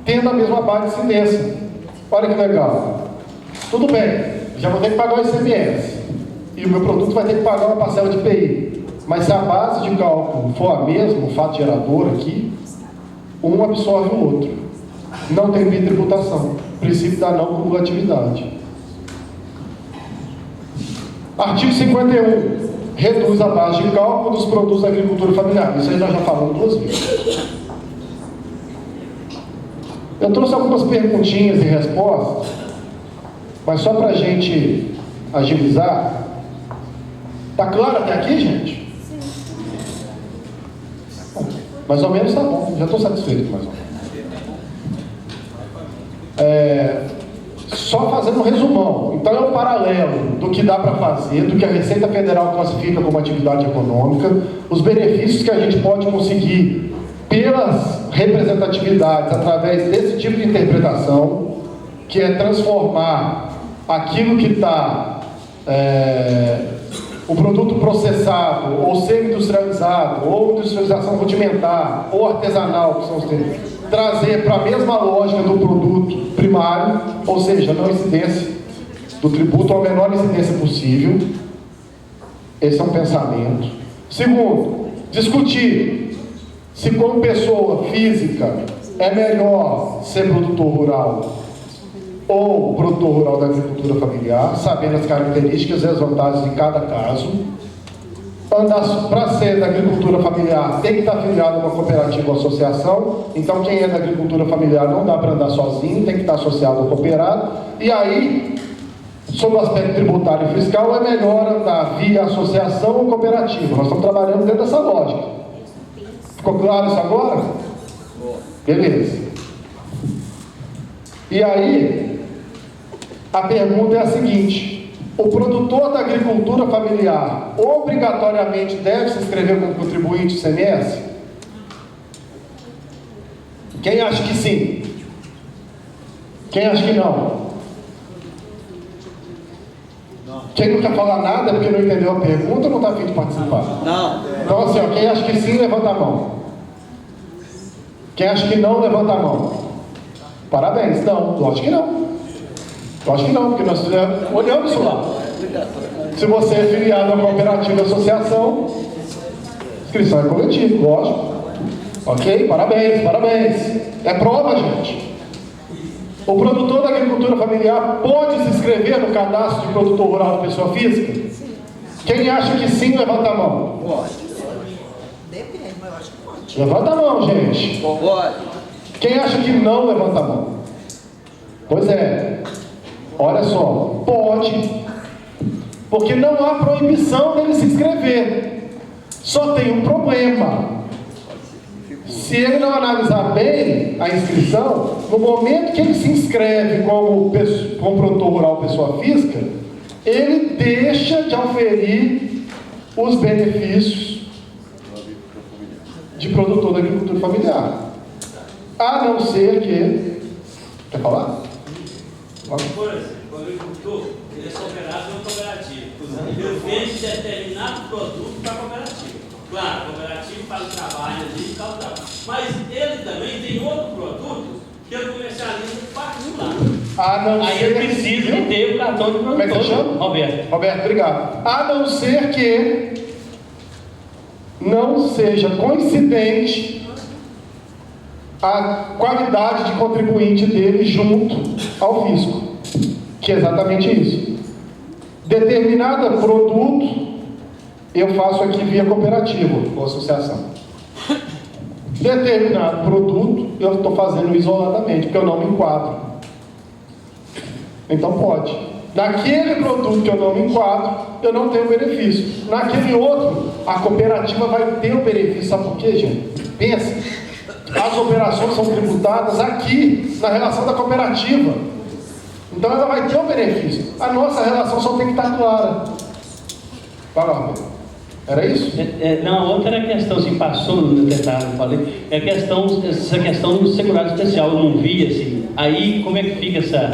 tendo a mesma base de incidência. Olha que legal. Tudo bem, já vou ter que pagar o ICMS. E o meu produto vai ter que pagar uma parcela de IPI. Mas se a base de cálculo for a mesma, o fato gerador aqui, um absorve o outro. não tem bitributação. Princípio da não cumulatividade. Artigo 51. Reduz a base de cálculo dos produtos da agricultura familiar. Isso aí nós já falamos 2 vezes. Eu trouxe algumas perguntinhas e respostas, mas só para a gente agilizar. Tá claro até aqui, gente? Sim. Mais ou menos tá bom, já estou satisfeito mais ou menos. Só fazendo um resumão. Então é um paralelo do que dá para fazer, do que a Receita Federal classifica como atividade econômica, os benefícios que a gente pode conseguir pelas representatividades através desse tipo de interpretação, que é transformar aquilo que está o produto processado, ou semi-industrializado, ou industrialização rudimentar, ou artesanal, que são os termos, trazer para a mesma lógica do produto primário, ou seja, não incidência do tributo, ou a menor incidência possível. Esse é um pensamento. Segundo, discutir se como pessoa física é melhor ser produtor rural ou produtor rural da agricultura familiar, sabendo as características e as vantagens de cada caso. Para ser da agricultura familiar, tem que estar afiliado a uma cooperativa ou associação. Então, quem é da agricultura familiar não dá para andar sozinho, tem que estar associado ao cooperado. E aí, sob o aspecto tributário e fiscal, é melhor andar via associação ou cooperativa. Nós estamos trabalhando dentro dessa lógica. Ficou claro isso agora? Beleza. E aí, a pergunta é a seguinte: o produtor da agricultura familiar obrigatoriamente deve se inscrever como contribuinte do ICMS? Quem acha que sim? Quem acha que não? Quem não quer falar nada porque não entendeu a pergunta ou não está afim de participar? Não. Então assim, ó, quem acha que sim, levanta a mão. Quem acha que não, levanta a mão. Parabéns. Não, lógico que não. Lógico que não, porque nós olhamos isso lá. Se você é filiado a uma cooperativa ou associação, inscrição é coletiva, lógico. Ok? Parabéns, parabéns. É prova, gente. O produtor da agricultura familiar pode se inscrever no cadastro de produtor rural de pessoa física? Quem acha que sim, levanta a mão. Pode. Depende, mas eu acho que pode. Levanta a mão, gente. Pode. Quem acha que não, levanta a mão. Pois é. Olha só, pode. Porque não há proibição dele se inscrever. Só tem um problema. Se ele não analisar bem a inscrição, no momento que ele se inscreve como produtor rural pessoa física, ele deixa de oferir os benefícios de produtor da agricultura familiar. A não ser que... Quer falar? Por exemplo, o agricultor, ele é cooperado em uma cooperativa. Ele vende determinado produto para a cooperativa. Claro, a cooperativa faz o trabalho ali e tal. Mas ele também tem outro produto que ele comercializa particular. Aí ele precisa de ter o cartão de produtor. Como é que você chama? Roberto. Roberto, obrigado. A não ser que não seja coincidente a qualidade de contribuinte dele junto ao fisco, que é exatamente isso. Determinado produto eu faço aqui via cooperativa ou associação. Determinado produto eu estou fazendo isoladamente, porque eu não me enquadro. Então pode. Naquele produto que eu não me enquadro, eu não tenho benefício. Naquele outro, a cooperativa vai ter o benefício. Sabe por quê, gente? Pensa. As operações são tributadas aqui, na relação da cooperativa. Então ela vai ter um benefício. A nossa relação só tem que estar clara. Vai lá, Roberto. Era isso? Não, a outra questão, assim, passou no detalhe, eu falei, é essa questão do segurado especial, eu não vi, assim. Aí, como é que fica essa...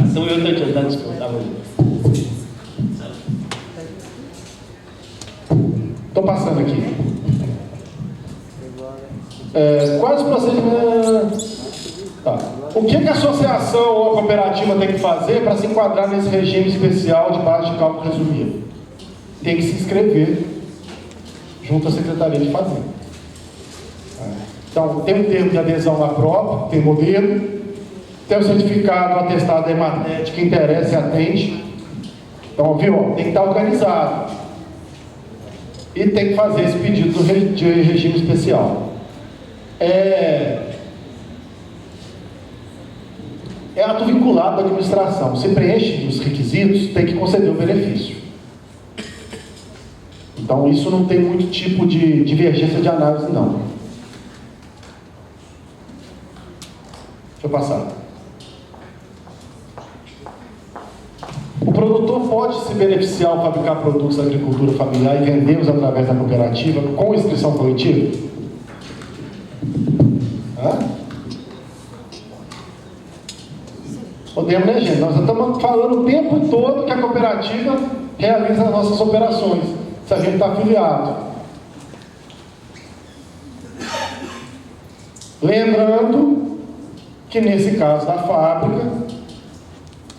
Então eu estou te dando desculpa. Estou passando aqui. Quais procedimentos? Tá. O que a associação ou a cooperativa tem que fazer para se enquadrar nesse regime especial de base de cálculo resumido? Tem que se inscrever junto à Secretaria de Fazenda. Então, tem um termo de adesão lá próprio, tem modelo, tem o certificado, o atestado da Ematet, que interessa e atende. Então, viu? Tem que estar organizado. E tem que fazer esse pedido de regime especial. É ato vinculado à administração. Se preenche os requisitos, tem que conceder o benefício. Então, isso não tem muito tipo de divergência de análise, não. Deixa eu passar. O produtor pode se beneficiar ao fabricar produtos da agricultura familiar e vendê-los através da cooperativa com inscrição coletiva? Podemos, né, gente? Nós estamos falando o tempo todo que a cooperativa realiza as nossas operações, se a gente está afiliado. Lembrando que nesse caso da fábrica,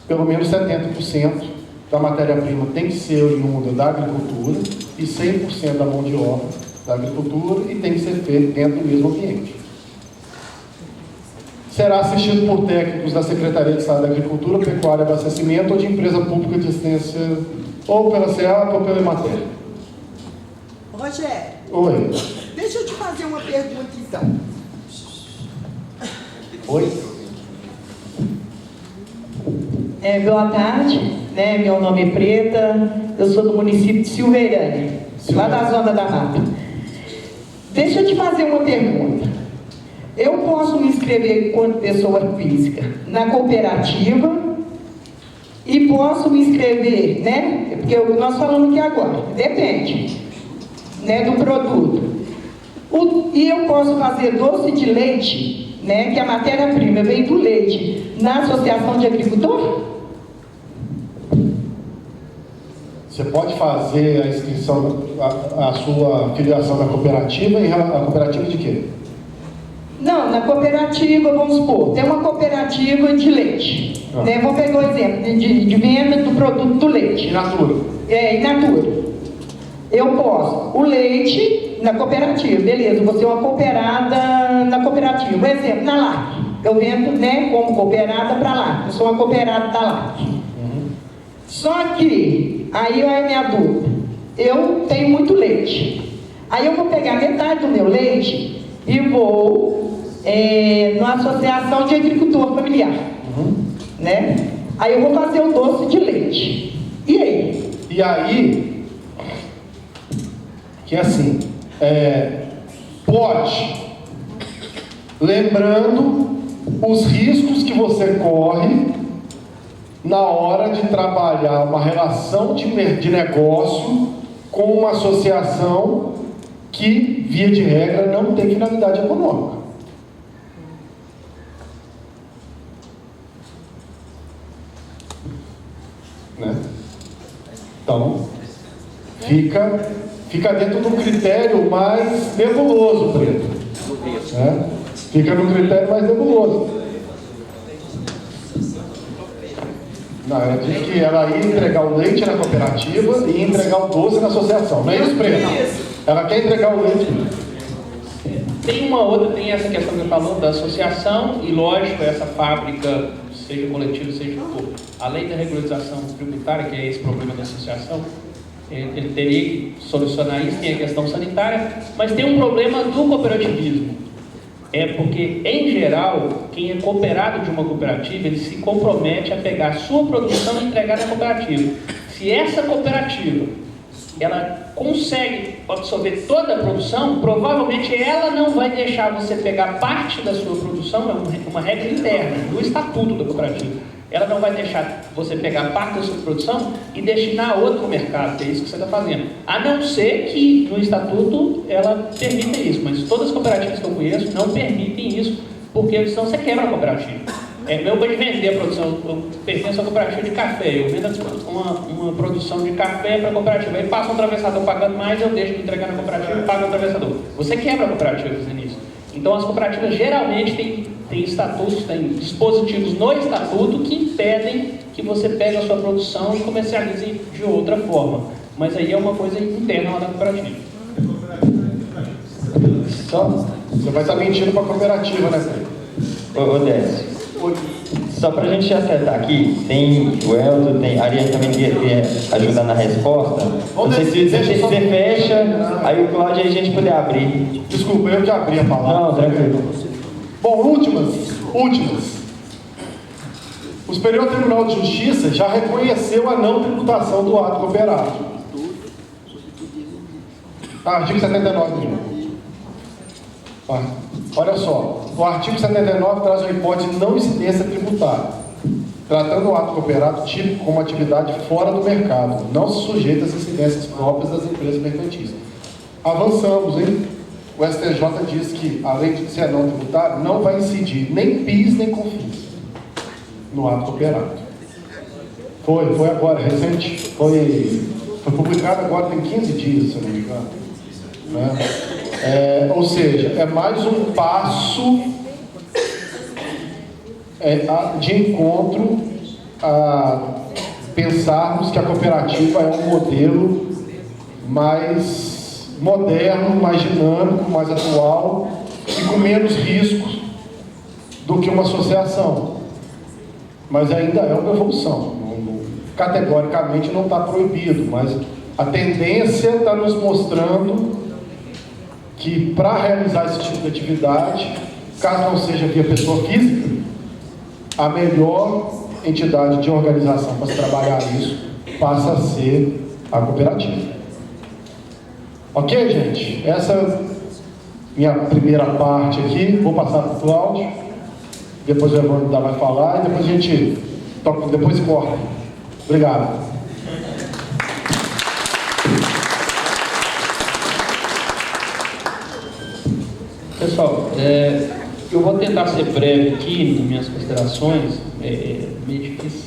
pelo menos 70% da matéria-prima tem que ser oriunda da agricultura e 100% da mão de obra da agricultura e tem que ser feito dentro do mesmo ambiente. Será assistido por técnicos da Secretaria de Estado da Agricultura, Pecuária e Abastecimento ou de empresa pública de assistência ou pela SEAP ou pela Emater. Rogério. Oi. Deixa eu te fazer uma pergunta, então. Oi. Boa tarde, né? Meu nome é Preta, eu sou do município de Silveirânia, lá da Zona da Mata. Deixa eu te fazer uma pergunta. Eu posso me inscrever enquanto pessoa física na cooperativa e posso me inscrever, né? Porque nós falamos aqui agora, depende, né, do produto. E eu posso fazer doce de leite, né, que a matéria-prima vem do leite, na Associação de Agricultor? Você pode fazer a inscrição, a sua filiação na cooperativa, a cooperativa de quê? Não, na cooperativa, vamos supor, tem uma cooperativa de leite. Né? Vou pegar o exemplo de venda do produto do leite. In natura. In natura. Eu posso, o leite na cooperativa, beleza, vou ser uma cooperada na cooperativa. Por exemplo, na LAC. Eu vendo, né, como cooperada para LAC. Eu sou uma cooperada da LAC. Só que, aí é a minha dúvida. Eu tenho muito leite. Aí eu vou pegar metade do meu leite e vou na Associação de Agricultor Familiar. Né? Aí eu vou fazer o doce de leite. E aí? E aí, que assim, pode, lembrando os riscos que você corre na hora de trabalhar uma relação de negócio com uma associação que, via de regra, não tem finalidade econômica. Né? Então, fica dentro do critério mais nebuloso, Preto. Né? Fica no critério mais nebuloso. Não, ela disse que ela ia entregar o leite na cooperativa e ia entregar o doce na associação. Não é isso, Preto? Ela quer entregar o leite. Tem uma outra, tem essa questão que eu falou da associação e, lógico, essa fábrica, seja coletiva, seja for, além da regularização tributária, que é esse problema da associação, ele teria que solucionar isso, tem a questão sanitária, mas tem um problema do cooperativismo. Porque, em geral, quem é cooperado de uma cooperativa, ele se compromete a pegar a sua produção e entregar na cooperativa. Se essa cooperativa, ela consegue absorver toda a produção, provavelmente ela não vai deixar você pegar parte da sua produção, é uma regra interna, do estatuto da cooperativa. Ela não vai deixar você pegar parte da sua produção e destinar a outro mercado, que é isso que você está fazendo. A não ser que no estatuto ela permita isso, mas todas as cooperativas que eu conheço não permitem isso, porque senão você quebra a cooperativa. Eu vou vender a produção, eu pertenço à cooperativa de café, eu vendo uma produção de café para a cooperativa, aí passa um atravessador pagando mais, eu deixo de entregar na cooperativa e pago o atravessador. Você quebra a cooperativa fazendo isso. Então as cooperativas geralmente têm estatutos, têm dispositivos no estatuto que impedem que você pegue a sua produção e comercialize de outra forma. Mas aí é uma coisa interna lá da cooperativa. Você vai estar mentindo para a cooperativa, né, Pedro? Ô Décio, só para a gente acertar aqui, tem o Elton, tem a Ariane também queria ajudar na resposta. Não sei se você fecha, aí o Cláudio, aí a gente poder abrir. Desculpa, eu que abri a palavra. Não, tranquilo. Bom, últimas. O Superior Tribunal de Justiça já reconheceu a não tributação do ato cooperado. Artigo 79 de novo. Olha só, o artigo 79 traz uma hipótese de não incidência tributária, tratando o ato cooperado típico como atividade fora do mercado, não se sujeita às incidências próprias das empresas mercantis. Avançamos, hein? O STJ diz que, além de ser não tributário, não vai incidir nem PIS nem COFINS no ato cooperado. Foi agora, recente, foi publicado agora, tem 15 dias, se eu não me engano. Né? Ou seja, é mais um passo de encontro a pensarmos que a cooperativa é um modelo mais moderno, mais dinâmico, mais atual e com menos riscos do que uma associação. Mas ainda é uma evolução. Categoricamente não está proibido, mas a tendência está nos mostrando que para realizar esse tipo de atividade, caso não seja via pessoa física, a melhor entidade de organização para se trabalhar isso passa a ser a cooperativa. Ok, gente? Essa é a minha primeira parte aqui. Vou passar para o Cláudio, depois o Evandro vai falar e depois a gente toca, depois corta. Obrigado. Pessoal, eu vou tentar ser breve aqui nas minhas considerações, meio difícil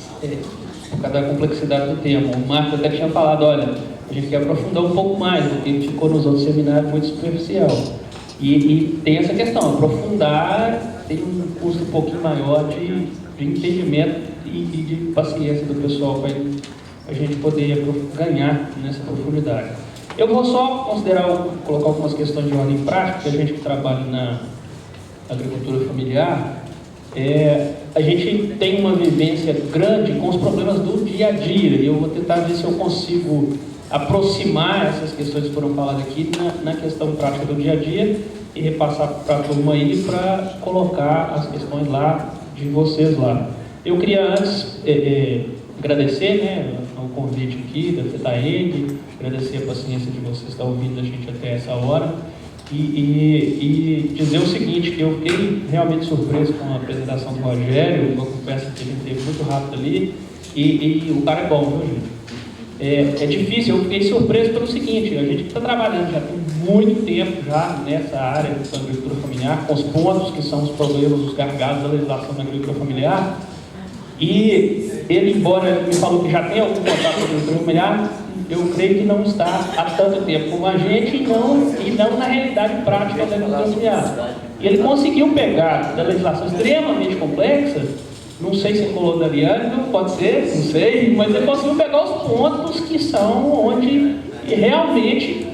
por causa da complexidade do tema. O Marcos até tinha falado, olha, a gente quer aprofundar um pouco mais, porque ficou nos outros seminários muito superficial. E tem essa questão, aprofundar tem um custo um pouquinho maior de entendimento e de paciência do pessoal para a gente poder ganhar nessa profundidade. Eu vou só colocar algumas questões de ordem prática, porque a gente que trabalha na agricultura familiar, a gente tem uma vivência grande com os problemas do dia a dia, e eu vou tentar ver se eu consigo aproximar essas questões que foram faladas aqui na questão prática do dia a dia e repassar para a turma aí para colocar as questões lá de vocês lá. Eu queria antes agradecer ao convite aqui da FETAEG, agradecer a paciência de vocês estar ouvindo a gente até essa hora e dizer o seguinte, que eu fiquei realmente surpreso com a apresentação do Rogério, uma conversa que a gente teve muito rápido ali, e o cara é bom, viu, gente? É difícil, eu fiquei surpreso pelo seguinte, a gente está trabalhando já tem muito tempo já nessa área da agricultura familiar, com os pontos que são os problemas, os gargalos da legislação da agricultura familiar, e ele, embora ele me falou que já tem algum contato com a agricultura familiar, eu creio que não está há tanto tempo como a gente e não na realidade prática da agricultura familiar. E ele conseguiu pegar da legislação extremamente complexa, não sei se ele falou da Ariane, não pode ser, não sei, mas ele conseguiu pegar os pontos que são onde realmente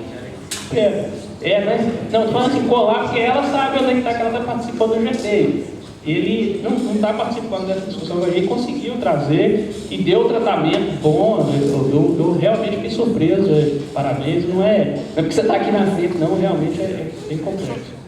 né? Não, estou falando assim, colar, porque ela sabe onde está que ela está participando do GT. Ele não está participando dessa discussão, mas ele conseguiu trazer e deu tratamento bom, né? Eu realmente fiquei surpreso, parabéns, não é porque você está aqui na frente, não, realmente é bem complexo.